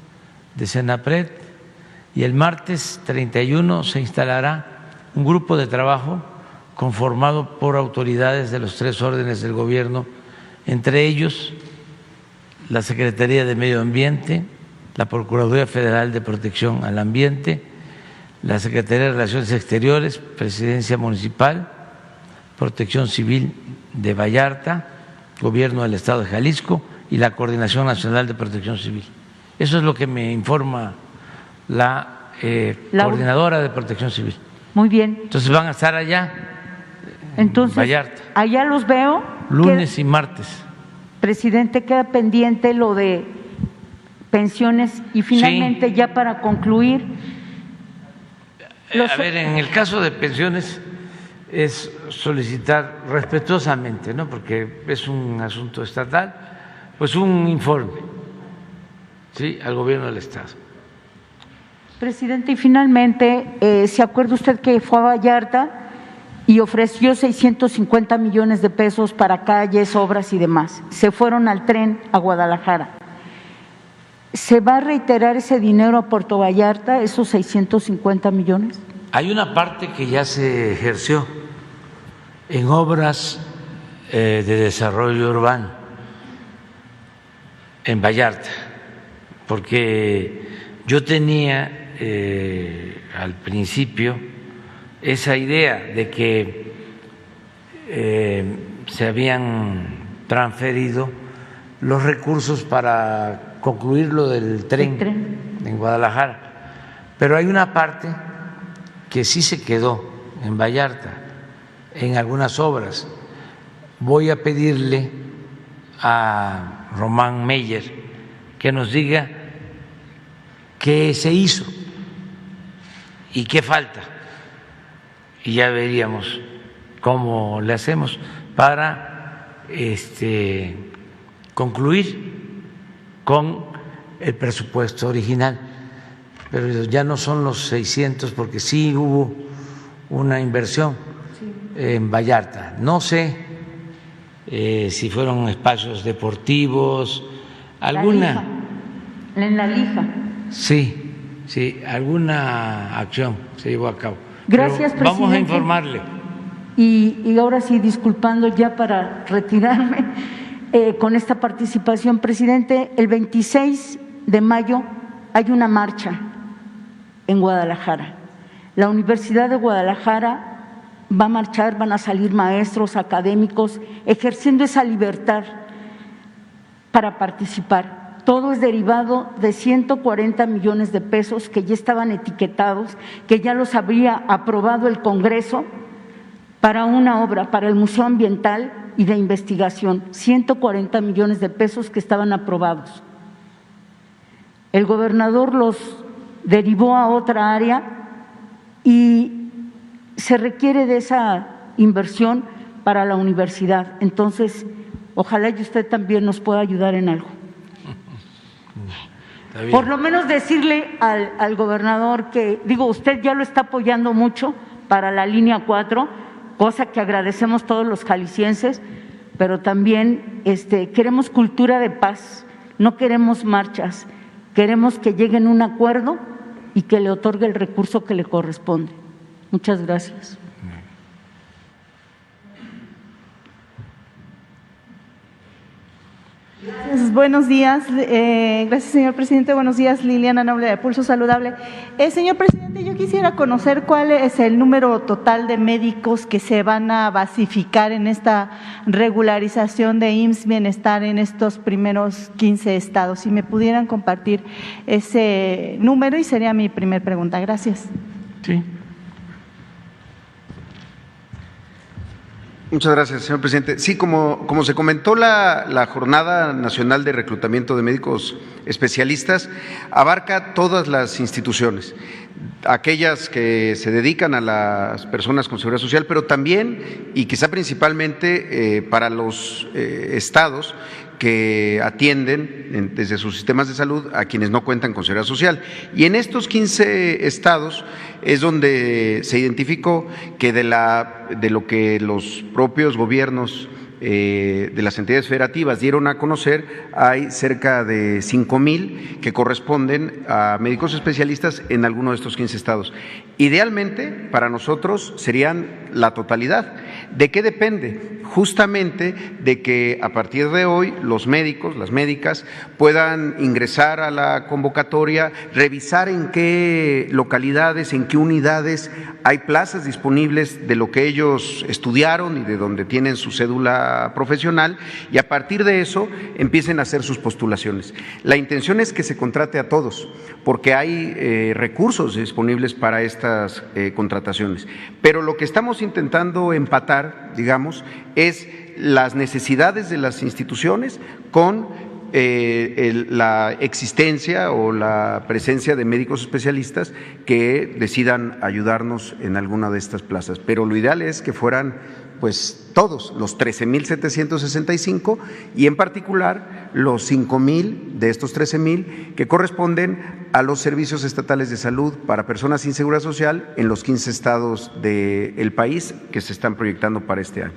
de Senapred y el martes 31 se instalará un grupo de trabajo conformado por autoridades de los 3 órdenes del gobierno, entre ellos la Secretaría de Medio Ambiente, la Procuraduría Federal de Protección al Ambiente, la Secretaría de Relaciones Exteriores, Presidencia Municipal, Protección Civil de Vallarta, Gobierno del Estado de Jalisco y la Coordinación Nacional de Protección Civil. Eso es lo que me informa la Coordinadora de Protección Civil.
Muy bien.
Entonces van a estar allá,
entonces,
en Vallarta.
Allá los veo.
Lunes y martes.
Presidente, queda pendiente lo de pensiones y finalmente sí. Ya para concluir.
A ver, en el caso de pensiones es solicitar respetuosamente, ¿no? Porque es un asunto estatal, pues un informe, ¿sí? Al gobierno del Estado.
Presidente, y finalmente, ¿se acuerda usted que fue a Vallarta y ofreció 650 millones de pesos para calles, obras y demás? Se fueron al tren a Guadalajara. ¿Se va a reiterar ese dinero a Puerto Vallarta, esos 650 millones?
Hay una parte que ya se ejerció en obras de desarrollo urbano en Vallarta, porque yo tenía al principio esa idea de que se habían transferido los recursos para concluir lo del tren en Guadalajara, pero hay una parte que sí se quedó en Vallarta, en algunas obras. Voy a pedirle a Román Meyer que nos diga qué se hizo y qué falta, y ya veríamos cómo le hacemos para concluir con el presupuesto original, pero ya no son los 600 porque sí hubo una inversión en Vallarta. No sé si fueron espacios deportivos, alguna.
En la Lija.
Sí, alguna acción se llevó a cabo.
Gracias, presidente.
Vamos a informarle.
Y ahora sí, disculpando ya para retirarme con esta participación, presidente, el 26 de mayo hay una marcha en Guadalajara. La Universidad de Guadalajara va a marchar, van a salir maestros, académicos, ejerciendo esa libertad para participar. Todo es derivado de 140 millones de pesos que ya estaban etiquetados, que ya los habría aprobado el Congreso para una obra, para el Museo Ambiental y de Investigación, 140 millones de pesos que estaban aprobados. El gobernador los derivó a otra área y se requiere de esa inversión para la universidad. Entonces, ojalá y usted también nos pueda ayudar en algo. Por lo menos decirle al gobernador que, usted ya lo está apoyando mucho para la línea 4, cosa que agradecemos todos los jaliscienses, pero también queremos cultura de paz, no queremos marchas, queremos que lleguen a un acuerdo y que le otorgue el recurso que le corresponde. Muchas gracias.
Gracias. buenos días. Gracias, señor presidente. Buenos días, Liliana Noble de Pulso Saludable. Señor presidente, yo quisiera conocer cuál es el número total de médicos que se van a basificar en esta regularización de IMSS Bienestar en estos primeros 15 estados. Si me pudieran compartir ese número, y sería mi primer pregunta. Gracias.
Sí.
Muchas gracias, señor presidente. Sí, como se comentó, la Jornada Nacional de Reclutamiento de Médicos Especialistas abarca todas las instituciones, aquellas que se dedican a las personas con seguridad social, pero también y quizá principalmente para los estados que atienden desde sus sistemas de salud a quienes no cuentan con seguridad social. Y en estos 15 estados es donde se identificó que de lo que los propios gobiernos de las entidades federativas dieron a conocer, hay cerca de 5,000 que corresponden a médicos especialistas en alguno de estos 15 estados. Idealmente, para nosotros, serían la totalidad. ¿De qué depende? Justamente de que a partir de hoy los médicos, las médicas, puedan ingresar a la convocatoria, revisar en qué localidades, en qué unidades hay plazas disponibles de lo que ellos estudiaron y de donde tienen su cédula profesional, y a partir de eso empiecen a hacer sus postulaciones. La intención es que se contrate a todos, porque hay recursos disponibles para estas contrataciones. Pero lo que estamos intentando empatar, digamos, es las necesidades de las instituciones con la existencia o la presencia de médicos especialistas que decidan ayudarnos en alguna de estas plazas. Pero lo ideal es que fueran pues todos, los 13,765 y en particular los 5,000 de estos 13,000 que corresponden a los servicios estatales de salud para personas sin seguridad social en los 15 estados del país que se están proyectando para este año.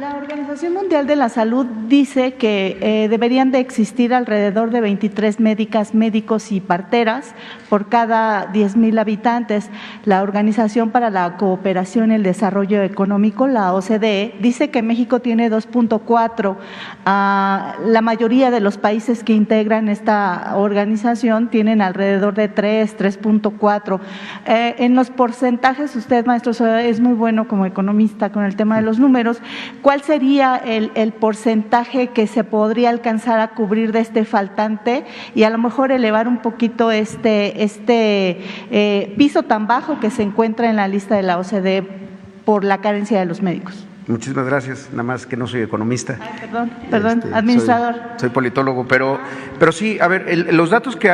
La Organización Mundial de la Salud dice que deberían de existir alrededor de 23 médicos y parteras por cada 10,000 habitantes. La Organización para la Cooperación y el Desarrollo Económico, la OCDE, dice que México tiene 2.4. La mayoría de los países que integran esta organización tienen alrededor de 3.4. En los porcentajes, usted, maestro, es muy bueno como economista con el tema de los números. ¿Cuál sería el porcentaje que se podría alcanzar a cubrir de este faltante y a lo mejor elevar un poquito este piso tan bajo que se encuentra en la lista de la OCDE por la carencia de los médicos?
Muchísimas gracias, nada más que no soy economista.
Perdón, administrador.
Soy politólogo, pero sí, a ver, los datos que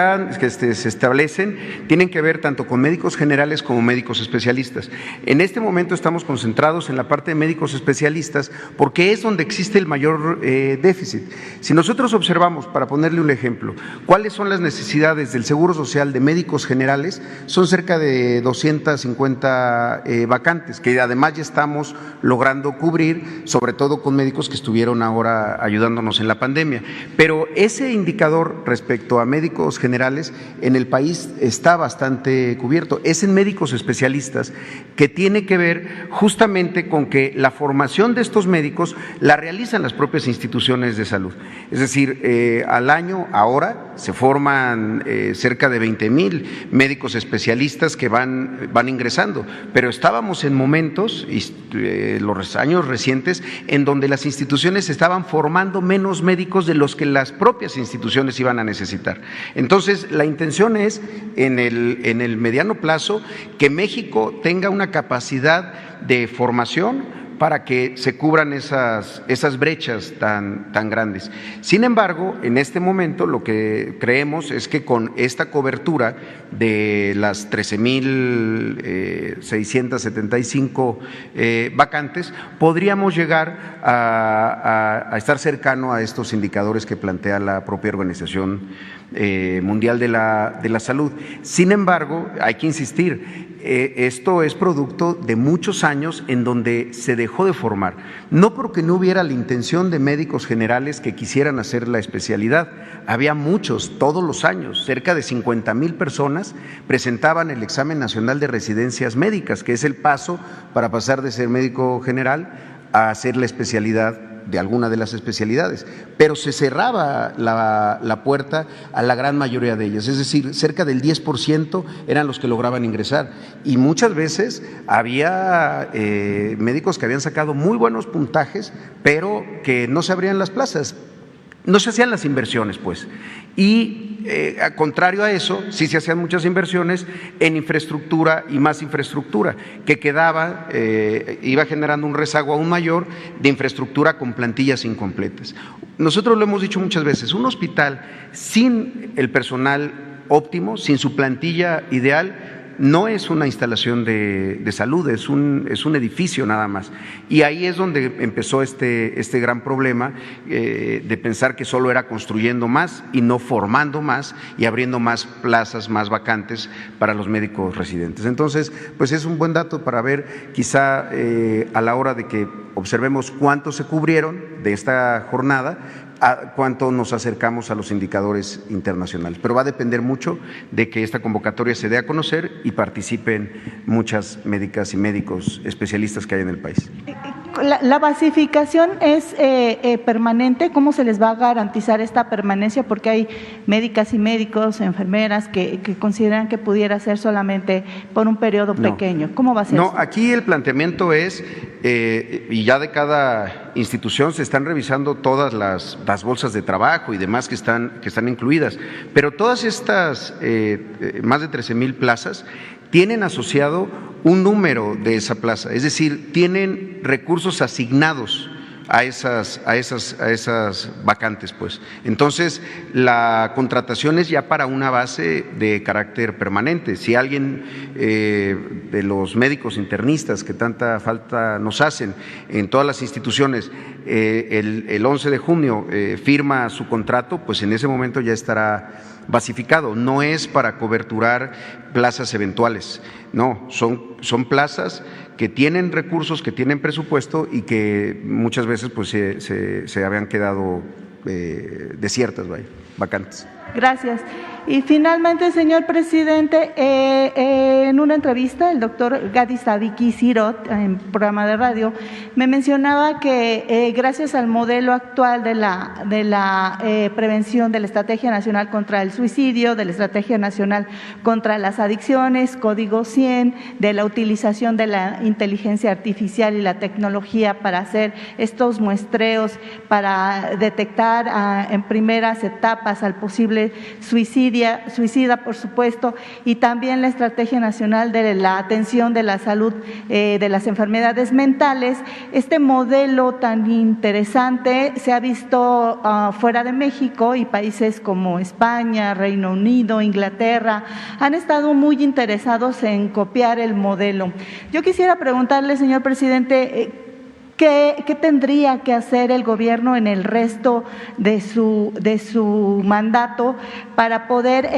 se establecen tienen que ver tanto con médicos generales como médicos especialistas. En este momento estamos concentrados en la parte de médicos especialistas porque es donde existe el mayor déficit. Si nosotros observamos, para ponerle un ejemplo, cuáles son las necesidades del Seguro Social de médicos generales, son cerca de 250 vacantes, que además ya estamos logrando cubrir, sobre todo con médicos que estuvieron ahora ayudándonos en la pandemia. Pero ese indicador respecto a médicos generales en el país está bastante cubierto. Es en médicos especialistas, que tiene que ver justamente con que la formación de estos médicos la realizan las propias instituciones de salud. Es decir, al año ahora se forman cerca de 20,000 médicos especialistas que van ingresando, pero estábamos en momentos, los años recientes, en donde las instituciones estaban formando menos médicos de los que las propias instituciones iban a necesitar. Entonces, la intención es, en el mediano plazo, que México tenga una capacidad de formación para que se cubran esas brechas tan grandes. Sin embargo, en este momento lo que creemos es que con esta cobertura de las 13,675 vacantes, podríamos llegar a estar cercano a estos indicadores que plantea la propia Organización Mundial de la Salud. Sin embargo, hay que insistir, esto es producto de muchos años en donde se dejó de formar, no porque no hubiera la intención de médicos generales que quisieran hacer la especialidad, había muchos, todos los años, cerca de 50,000 personas presentaban el examen nacional de residencias médicas, que es el paso para pasar de ser médico general a hacer la especialidad de alguna de las especialidades, pero se cerraba la puerta a la gran mayoría de ellas, es decir, cerca del 10% eran los que lograban ingresar, y muchas veces había médicos que habían sacado muy buenos puntajes, pero que no se abrían las plazas, no se hacían las inversiones, pues. Y contrario a eso, sí se hacían muchas inversiones en infraestructura y más infraestructura, que quedaba, iba generando un rezago aún mayor de infraestructura con plantillas incompletas. Nosotros lo hemos dicho muchas veces, un hospital sin el personal óptimo, sin su plantilla ideal, no es una instalación de salud, es un edificio nada más. Y ahí es donde empezó este gran problema de pensar que solo era construyendo más y no formando más y abriendo más plazas, más vacantes para los médicos residentes. Entonces, pues es un buen dato para ver quizá a la hora de que observemos cuántos se cubrieron de esta jornada, a cuánto nos acercamos a los indicadores internacionales. Pero va a depender mucho de que esta convocatoria se dé a conocer y participen muchas médicas y médicos especialistas que hay en el país.
¿La basificación es permanente? ¿Cómo se les va a garantizar esta permanencia? Porque hay médicas y médicos, enfermeras que consideran que pudiera ser solamente por un periodo pequeño. ¿Cómo va a ser?
No, aquí el planteamiento es, y ya de cada institución se están revisando todas las bolsas de trabajo y demás que están incluidas, pero todas estas más de 13,000 plazas tienen asociado un número de esa plaza, es decir, tienen recursos asignados a esas vacantes, pues. Entonces, la contratación es ya para una base de carácter permanente. Si alguien de los médicos internistas que tanta falta nos hacen en todas las instituciones, el 11 de junio firma su contrato, pues en ese momento ya estará basificado. No es para coberturar plazas eventuales, no, son plazas que tienen recursos, que tienen presupuesto y que muchas veces pues se habían quedado desiertas, vacantes.
Gracias. Y finalmente, señor presidente, en una entrevista, el doctor Gadi Sadiki Sirot, en programa de radio, me mencionaba que gracias al modelo actual de la prevención de la Estrategia Nacional contra el Suicidio, de la Estrategia Nacional contra las Adicciones, Código 100, de la utilización de la inteligencia artificial y la tecnología para hacer estos muestreos, para detectar en primeras etapas al posible suicida, por supuesto, y también la Estrategia Nacional de la Atención de la Salud de las Enfermedades Mentales. Este modelo tan interesante se ha visto fuera de México, y países como España, Reino Unido, Inglaterra han estado muy interesados en copiar el modelo. Yo quisiera preguntarle, señor presidente, ¿qué tendría que hacer el gobierno en el resto de su mandato para poder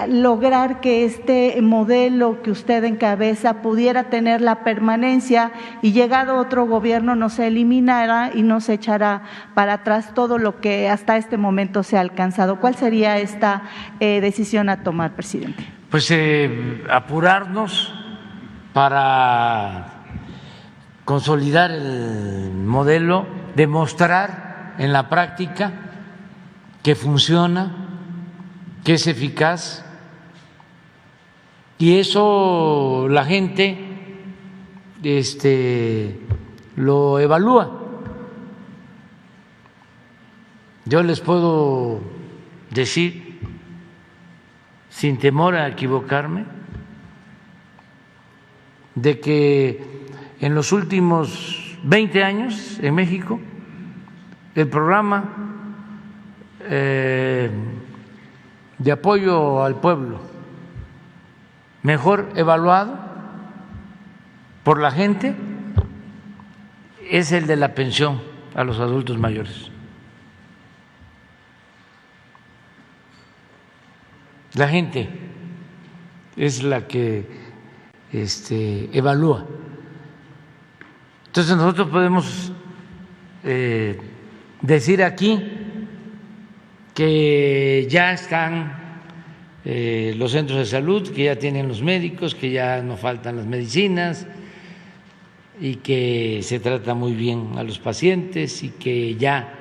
lograr que este modelo que usted encabeza pudiera tener la permanencia y llegado otro gobierno no se eliminara y no se echara para atrás todo lo que hasta este momento se ha alcanzado? ¿Cuál sería esta decisión a tomar, presidente?
Pues apurarnos para consolidar el modelo, demostrar en la práctica que funciona, que es eficaz, y eso la gente lo evalúa. Yo les puedo decir, sin temor a equivocarme, de que en los últimos 20 años en México el programa de apoyo al pueblo mejor evaluado por la gente es el de la pensión a los adultos mayores. La gente es la que evalúa. Entonces nosotros podemos decir aquí que ya están los centros de salud, que ya tienen los médicos, que ya no faltan las medicinas, y que se trata muy bien a los pacientes y que ya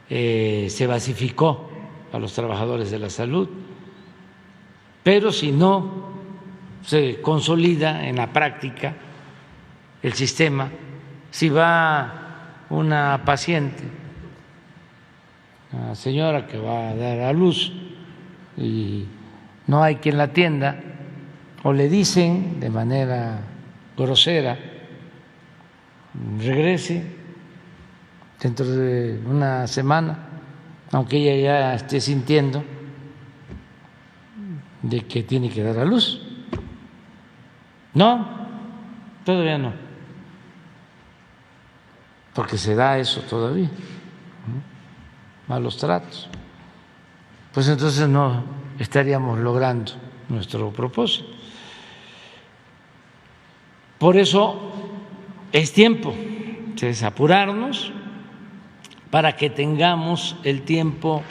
se basificó a los trabajadores de la salud, pero si no se consolida en la práctica el sistema, si va una paciente, una señora que va a dar a luz y no hay quien la atienda, o le dicen de manera grosera, regrese dentro de una semana, aunque ella ya esté sintiendo de que tiene que dar a luz. No, todavía no, porque se da eso todavía, malos tratos. Pues entonces no estaríamos logrando nuestro propósito. Por eso es tiempo de apurarnos para que tengamos el tiempo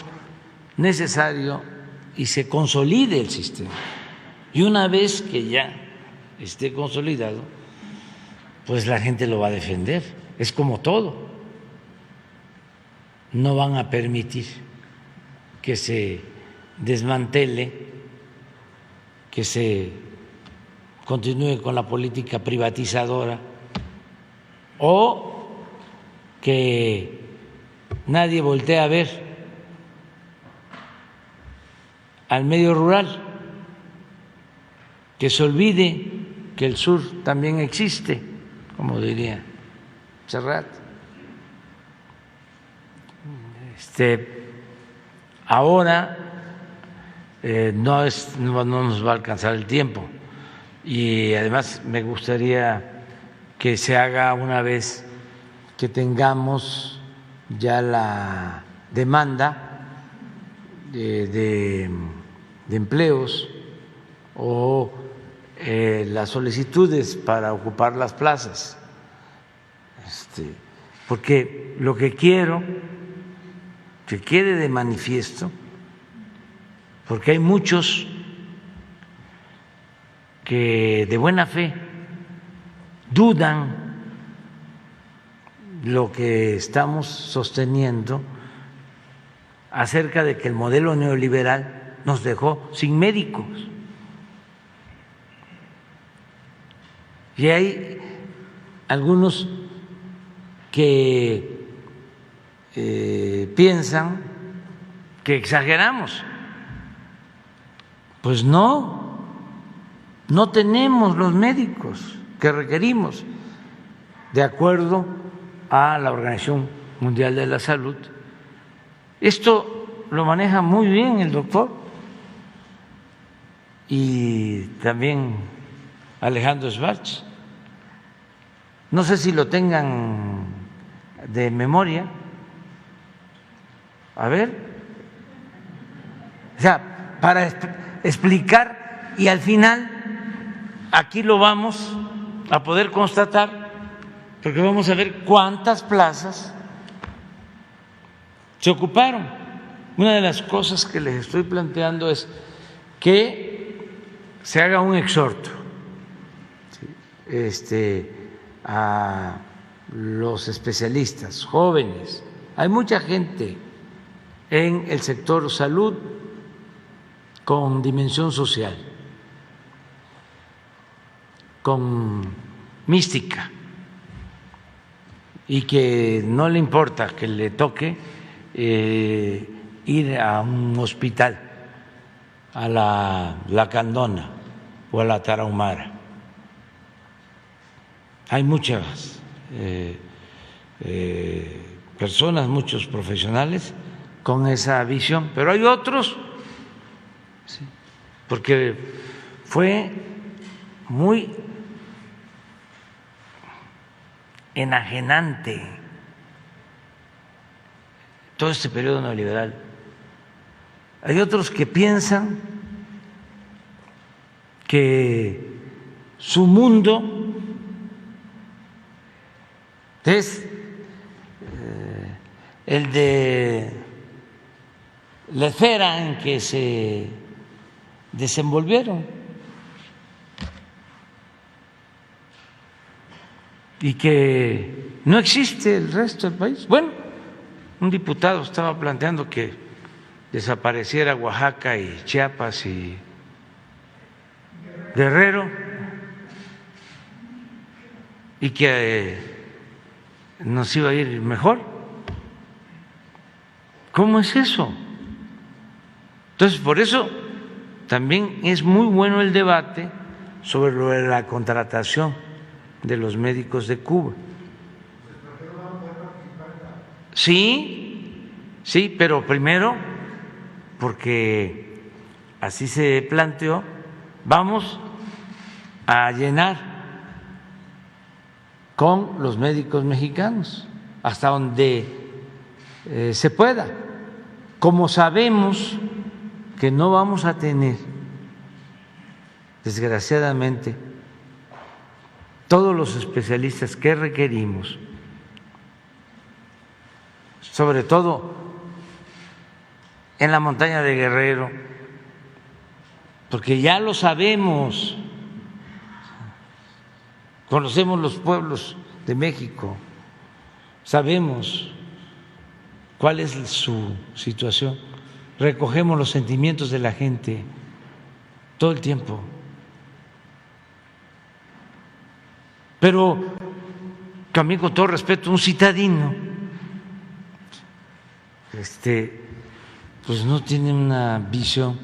necesario y se consolide el sistema. Y una vez que ya esté consolidado, pues la gente lo va a defender. Es como todo. No van a permitir que se desmantele, que se continúe con la política privatizadora o que nadie voltee a ver al medio rural, que se olvide que el sur también existe, como diría Serrat. Ahora no nos va a alcanzar el tiempo y además me gustaría que se haga una vez que tengamos ya la demanda de empleos o las solicitudes para ocupar las plazas, porque lo que quiero que quede de manifiesto, porque hay muchos que de buena fe dudan lo que estamos sosteniendo acerca de que el modelo neoliberal nos dejó sin médicos. Y hay algunos que piensan que exageramos. Pues no tenemos los médicos que requerimos, de acuerdo a la Organización Mundial de la Salud. Esto lo maneja muy bien el doctor y también Alejandro Schwartz. No sé si lo tengan de memoria. A ver, o sea, para explicar, y al final aquí lo vamos a poder constatar, porque vamos a ver cuántas plazas se ocuparon. Una de las cosas que les estoy planteando es que se haga un exhorto a los especialistas jóvenes. Hay mucha gente en el sector salud con dimensión social, con mística, y que no le importa que le toque ir a un hospital, a la Candona o a la Tarahumara. Hay muchas personas, muchos profesionales con esa visión, pero hay otros, ¿sí?, porque fue muy enajenante todo este periodo neoliberal. Hay otros que piensan que su mundo es el de la esfera en que se desenvolvieron. y que no existe el resto del país. Bueno, un diputado estaba planteando que desapareciera Oaxaca y Chiapas y Guerrero y que nos iba a ir mejor. ¿Cómo es eso? Entonces, por eso también es muy bueno el debate sobre lo de la contratación de los médicos de Cuba. Sí, sí, pero primero, porque así se planteó, vamos a llenar con los médicos mexicanos hasta donde se pueda. Como sabemos que no vamos a tener, desgraciadamente, todos los especialistas que requerimos, sobre todo en la montaña de Guerrero, porque ya lo sabemos, conocemos los pueblos de México, sabemos cuál es su situación, recogemos los sentimientos de la gente todo el tiempo. Pero también, con todo respeto, un citadino pues no tiene una visión,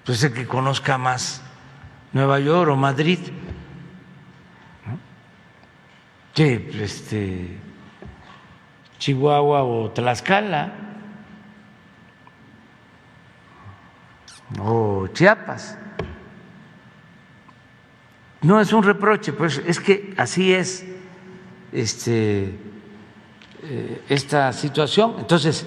pues el que conozca más Nueva York o Madrid, ¿no?, que Chihuahua o Tlaxcala o Chiapas. No es un reproche, pues es que así es esta situación. Entonces,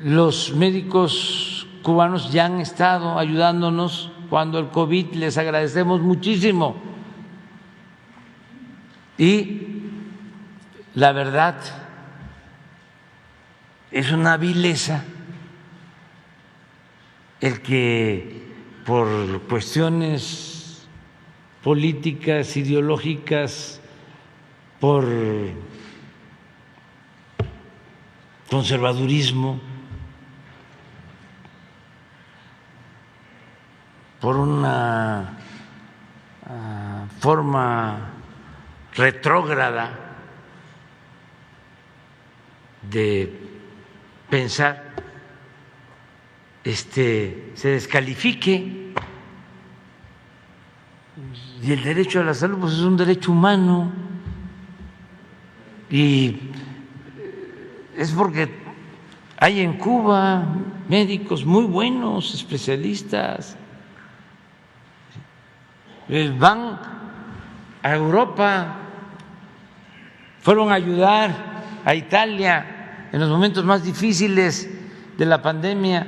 los médicos cubanos ya han estado ayudándonos cuando el COVID, les agradecemos muchísimo. Y la verdad es una vileza el que por cuestiones políticas, ideológicas, por conservadurismo, por una forma retrógrada de pensar, se descalifique. Y el derecho a la salud, pues, es un derecho humano, y es porque hay en Cuba médicos muy buenos, especialistas, van a Europa, fueron a ayudar a Italia en los momentos más difíciles de la pandemia,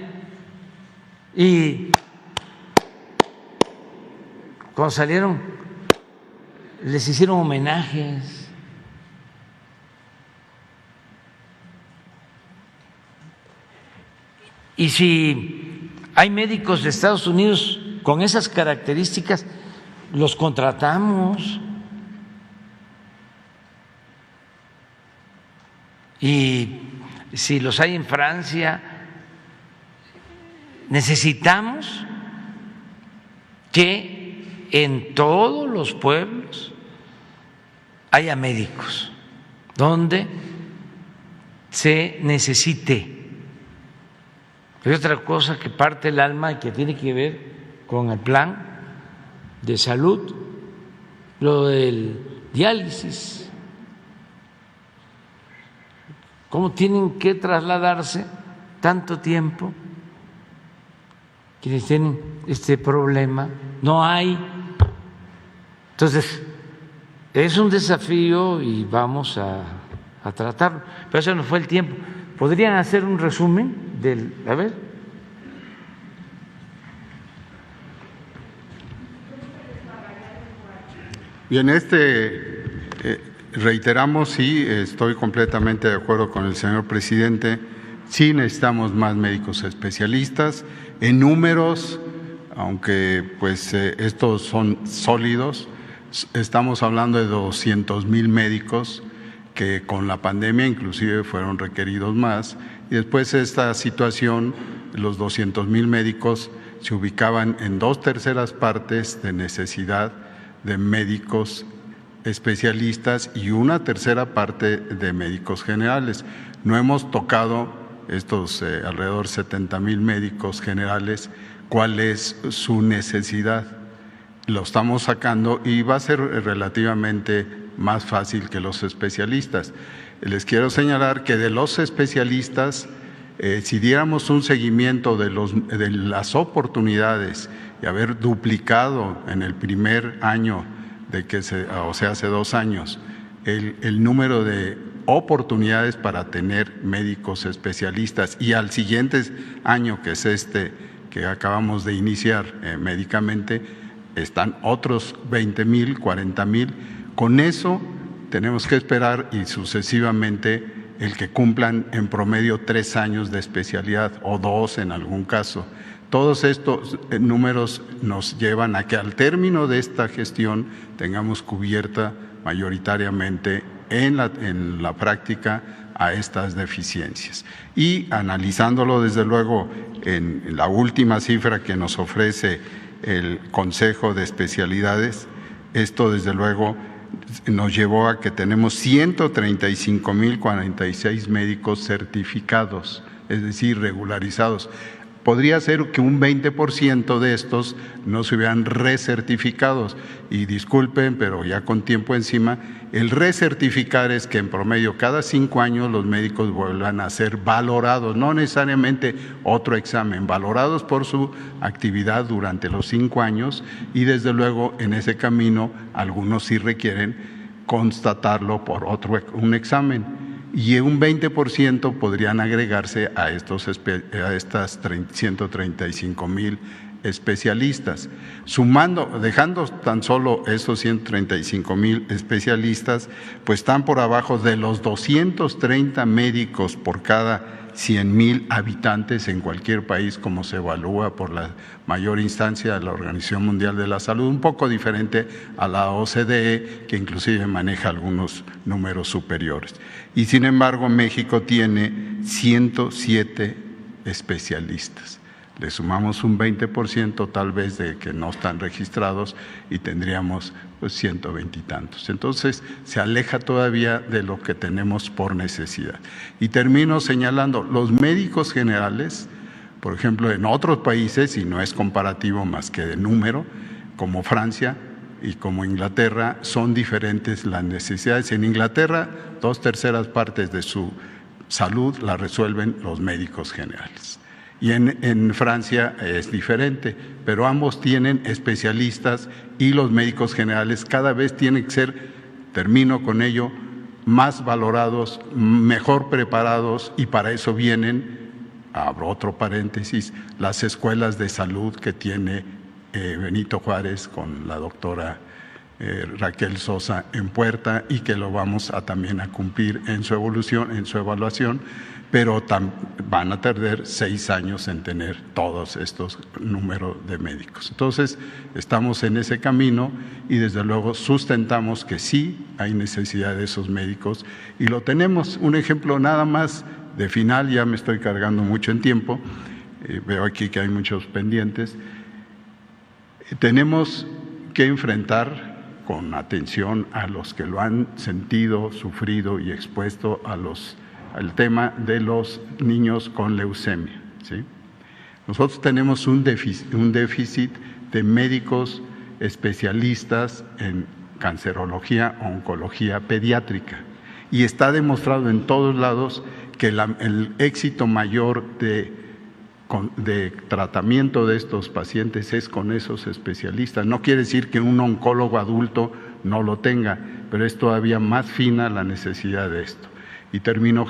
y cuando salieron les hicieron homenajes. Y si hay médicos de Estados Unidos con esas características, los contratamos. Y si los hay en Francia, necesitamos que en todos los pueblos haya médicos donde se necesite. Hay otra cosa que parte el alma y que tiene que ver con el plan de salud, lo del diálisis. ¿Cómo tienen que trasladarse tanto tiempo quienes tienen este problema? No hay. Entonces, es un desafío y vamos a tratarlo. Pero eso no fue el tiempo. ¿Podrían hacer un resumen del... A ver.
Bien, reiteramos, sí, estoy completamente de acuerdo con el señor presidente, sí necesitamos más médicos especialistas. En números aunque pues estos son sólidos. Estamos hablando de 200,000 médicos que con la pandemia inclusive fueron requeridos más, y después esta situación, los 200,000 médicos se ubicaban en 2/3 partes de necesidad de médicos especialistas y 1/3 parte de médicos generales. No hemos tocado estos alrededor 70,000 médicos generales, cuál es su necesidad. Lo estamos sacando y va a ser relativamente más fácil que los especialistas. Les quiero señalar que de los especialistas, si diéramos un seguimiento de las oportunidades y haber duplicado en el primer año o sea, hace 2 años, el número de oportunidades para tener médicos especialistas, y al siguiente año, que es este que acabamos de iniciar médicamente, están otros 20,000, 40,000. Con eso tenemos que esperar y sucesivamente el que cumplan en promedio 3 años de especialidad o 2 en algún caso. Todos estos números nos llevan a que al término de esta gestión tengamos cubierta mayoritariamente en la práctica a estas deficiencias. Y analizándolo desde luego en la última cifra que nos ofrece el Consejo de Especialidades, esto desde luego nos llevó a que tenemos 135,046 médicos certificados, es decir, regularizados. Podría ser que un 20% de estos no se hubieran recertificados, y disculpen, pero ya con tiempo encima, el recertificar es que en promedio cada 5 años los médicos vuelvan a ser valorados, no necesariamente otro examen, valorados por su actividad durante los 5 años, y desde luego en ese camino algunos sí requieren constatarlo por un examen. Y un 20% podrían agregarse a estas 135,000 especialistas. Sumando, dejando tan solo esos 135,000 especialistas, pues están por abajo de los 230 médicos por cada 100,000 habitantes en cualquier país, como se evalúa por la mayor instancia de la Organización Mundial de la Salud, un poco diferente a la OCDE, que inclusive maneja algunos números superiores. Y sin embargo, México tiene 107 especialistas. Le sumamos un 20% tal vez de que no están registrados y tendríamos pues 120 y tantos. Entonces se aleja todavía de lo que tenemos por necesidad. Y termino señalando, los médicos generales, por ejemplo, en otros países, y no es comparativo más que de número, como Francia y como Inglaterra, son diferentes las necesidades. En Inglaterra, 2/3 partes de su salud la resuelven los médicos generales. Y en Francia es diferente, pero ambos tienen especialistas, y los médicos generales cada vez tienen que ser, termino con ello, más valorados, mejor preparados, y para eso vienen, abro otro paréntesis, las escuelas de salud que tiene Benito Juárez con la doctora Raquel Sosa en puerta, y que lo vamos también a cumplir en su evolución, en su evaluación, pero van a tardar 6 años en tener todos estos números de médicos. Entonces, estamos en ese camino y desde luego sustentamos que sí hay necesidad de esos médicos, y lo tenemos. Un ejemplo nada más de final, ya me estoy cargando mucho en tiempo, veo aquí que hay muchos pendientes. Tenemos que enfrentar con atención a los que lo han sentido, sufrido y expuesto al tema de los niños con leucemia, ¿sí? Nosotros tenemos un déficit de médicos especialistas en cancerología, oncología pediátrica, y está demostrado en todos lados que el éxito mayor de tratamiento de estos pacientes es con esos especialistas. No quiere decir que un oncólogo adulto no lo tenga, pero es todavía más fina la necesidad de esto. Y termino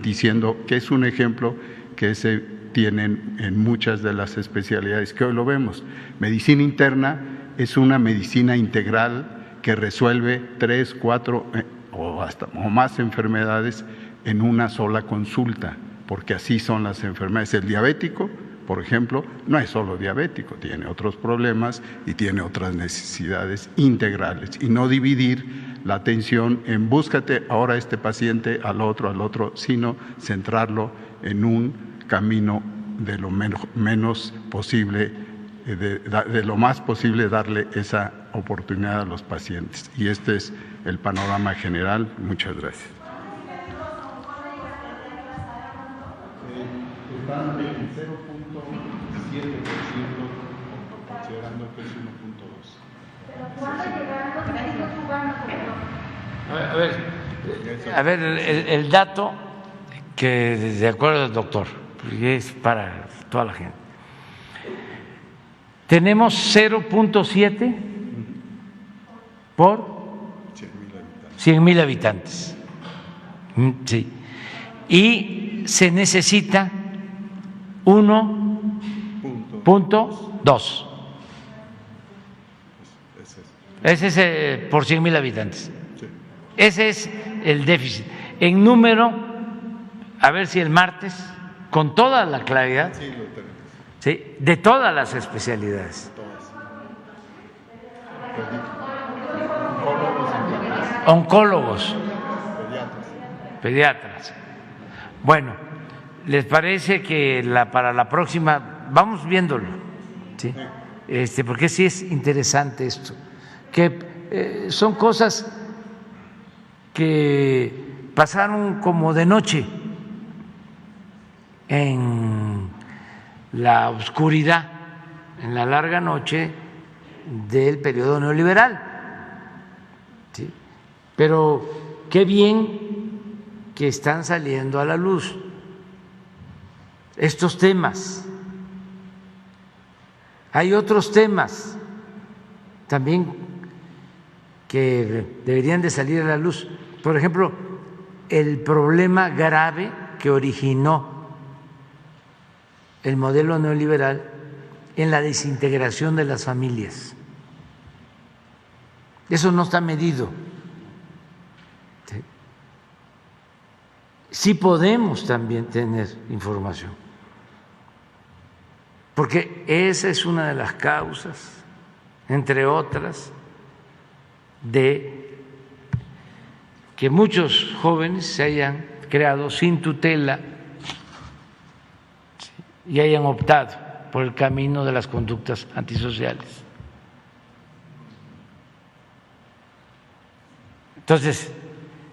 diciendo que es un ejemplo que se tienen en muchas de las especialidades que hoy lo vemos. Medicina interna es una medicina integral que resuelve 3, 4 o más enfermedades en una sola consulta, porque así son las enfermedades. El diabético por ejemplo, no es solo diabético, tiene otros problemas y tiene otras necesidades integrales, y no dividir la atención en búscate ahora este paciente, al otro, sino centrarlo en un camino de lo menos posible, de lo más posible darle esa oportunidad a los pacientes. Y este es el panorama general. Muchas gracias. Están en 0.7%, considerando que es 1.2.
A ver, el dato que, de acuerdo al doctor, es para toda la gente, tenemos 0.7 por 100,000 habitantes. Sí. Y se necesita 1.2. Ese es por 100,000 habitantes. Ese es el déficit. En número, a ver si el martes, con toda la claridad, ¿sí?, de todas las especialidades. Oncólogos, pediatras. Bueno, ¿les parece que para la próxima vamos viéndolo? ¿Sí? Porque sí es interesante esto, que son cosas que pasaron como de noche en la oscuridad, en la larga noche del periodo neoliberal. ¿Sí? Pero qué bien que están saliendo a la luz estos temas. Hay otros temas también que deberían de salir a la luz. Por ejemplo, el problema grave que originó el modelo neoliberal en la desintegración de las familias. Eso no está medido. Sí podemos también tener información, porque esa es una de las causas, entre otras, de que muchos jóvenes se hayan creado sin tutela y hayan optado por el camino de las conductas antisociales. Entonces,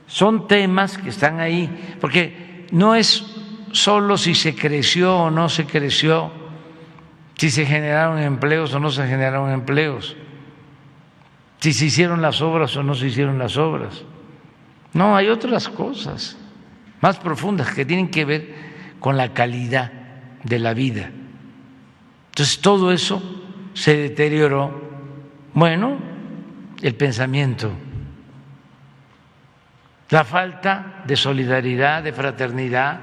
son temas que están ahí, porque no es solo si se creció o no se creció, si se generaron empleos o no se generaron empleos, si se hicieron las obras o no se hicieron las obras. No, hay otras cosas más profundas que tienen que ver con la calidad de la vida. Entonces, todo eso se deterioró. Bueno, el pensamiento, la falta de solidaridad, de fraternidad,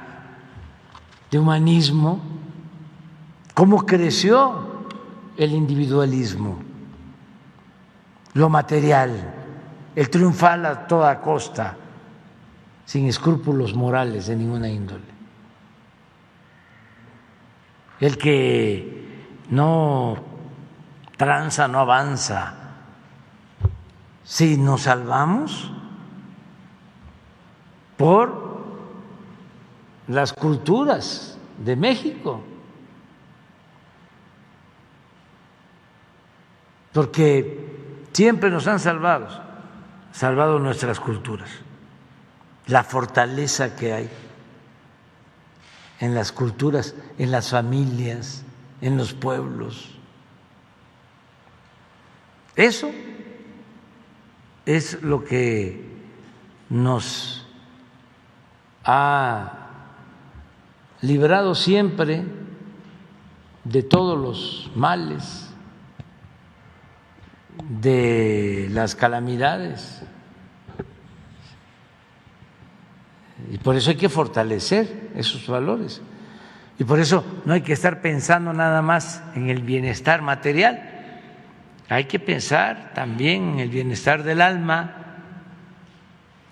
de humanismo, cómo creció el individualismo, lo material, el triunfar a toda costa, sin escrúpulos morales de ninguna índole. El que no tranza, no avanza. Si nos salvamos por las culturas de México, porque siempre nos han salvado nuestras culturas, la fortaleza que hay en las culturas, en las familias, en los pueblos. Eso es lo que nos ha librado siempre de todos los males, de las calamidades. Y por eso hay que fortalecer esos valores. Y por eso no hay que estar pensando nada más en el bienestar material. Hay que pensar también en el bienestar del alma,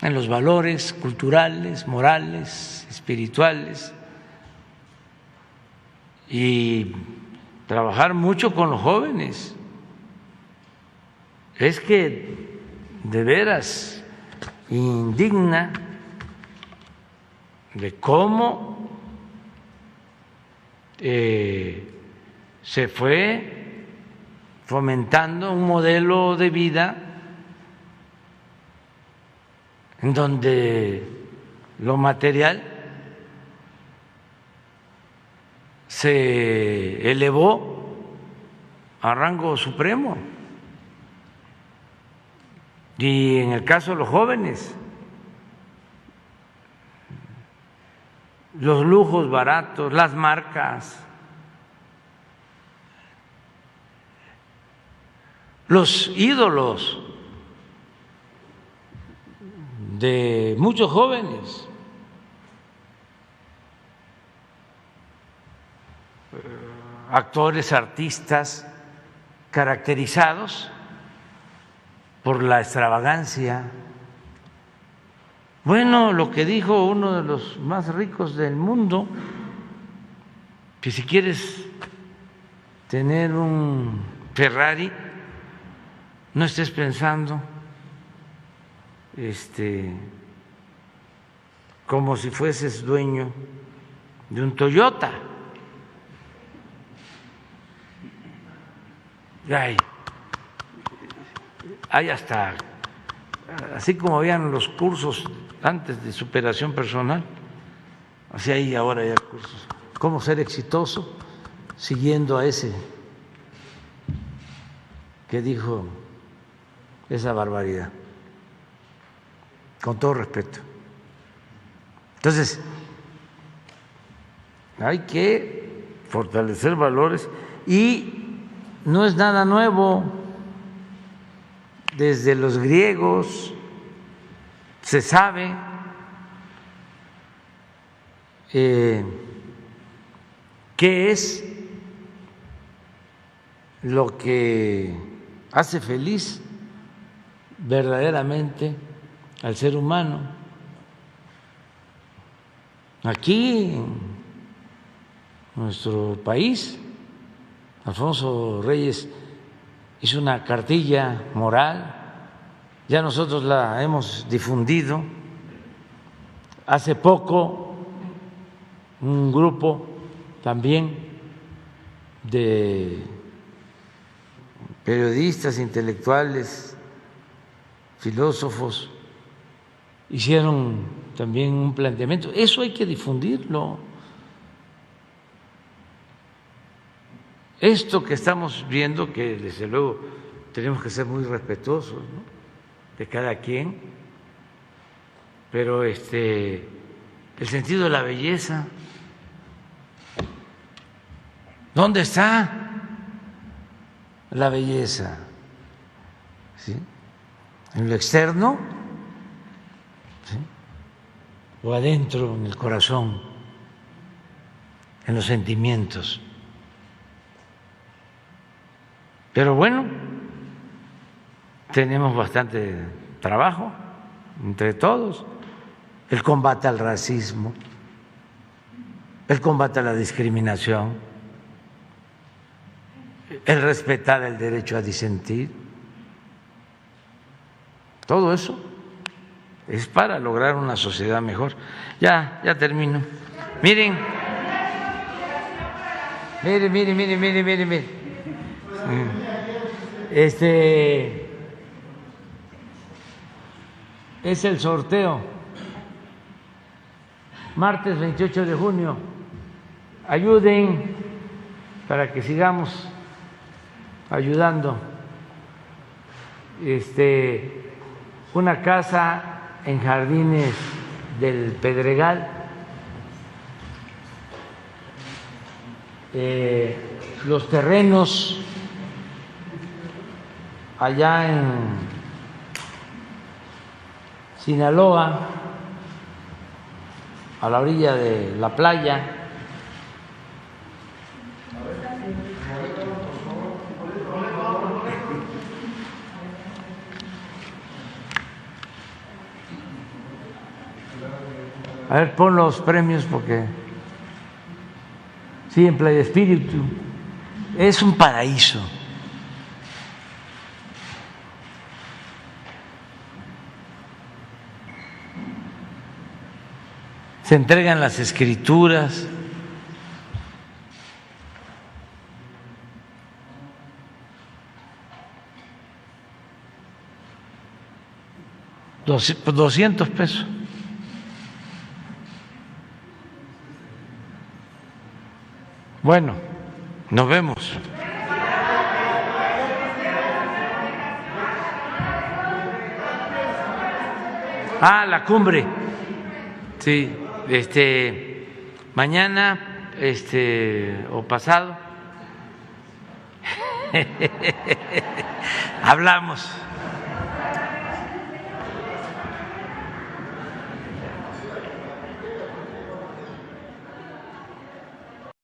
en los valores culturales, morales, espirituales. y trabajar mucho con los jóvenes. Es que de veras indigna de cómo se fue fomentando un modelo de vida en donde lo material se elevó a rango supremo. Y en el caso de los jóvenes, los lujos baratos, las marcas, los ídolos de muchos jóvenes, actores, artistas caracterizados por la extravagancia. Bueno, lo que dijo uno de los más ricos del mundo, que si quieres tener un Ferrari, no estés pensando como si fueses dueño de un Toyota. Hay hasta, así como habían los cursos antes de superación personal, así hay ahora ya cursos. Cómo ser exitoso siguiendo a ese que dijo esa barbaridad, con todo respeto. Entonces, hay que fortalecer valores y no es nada nuevo. Desde los griegos se sabe qué es lo que hace feliz verdaderamente al ser humano. Aquí, en nuestro país, Alfonso Reyes hizo una cartilla moral, ya nosotros la hemos difundido. Hace poco un grupo también de periodistas, intelectuales, filósofos hicieron también un planteamiento. Eso hay que difundirlo. Esto que estamos viendo, que desde luego tenemos que ser muy respetuosos, ¿no?, de cada quien, pero el sentido de la belleza, ¿dónde está la belleza? ¿Sí? ¿En lo externo? ¿Sí? ¿O adentro, en el corazón, en los sentimientos? Pero bueno, tenemos bastante trabajo entre todos. El combate al racismo, el combate a la discriminación, el respetar el derecho a disentir. Todo eso es para lograr una sociedad mejor. Ya termino. Miren. Es el sorteo, martes 28 de junio. Ayuden para que sigamos ayudando. Una casa en Jardines del Pedregal, los terrenos allá en Sinaloa, a la orilla de la playa. A ver, pon los premios porque Sí, en Playa Espíritu. Es un paraíso. Se entregan las escrituras. $200. Bueno, nos vemos. Ah, la cumbre. Sí, mañana, o pasado, hablamos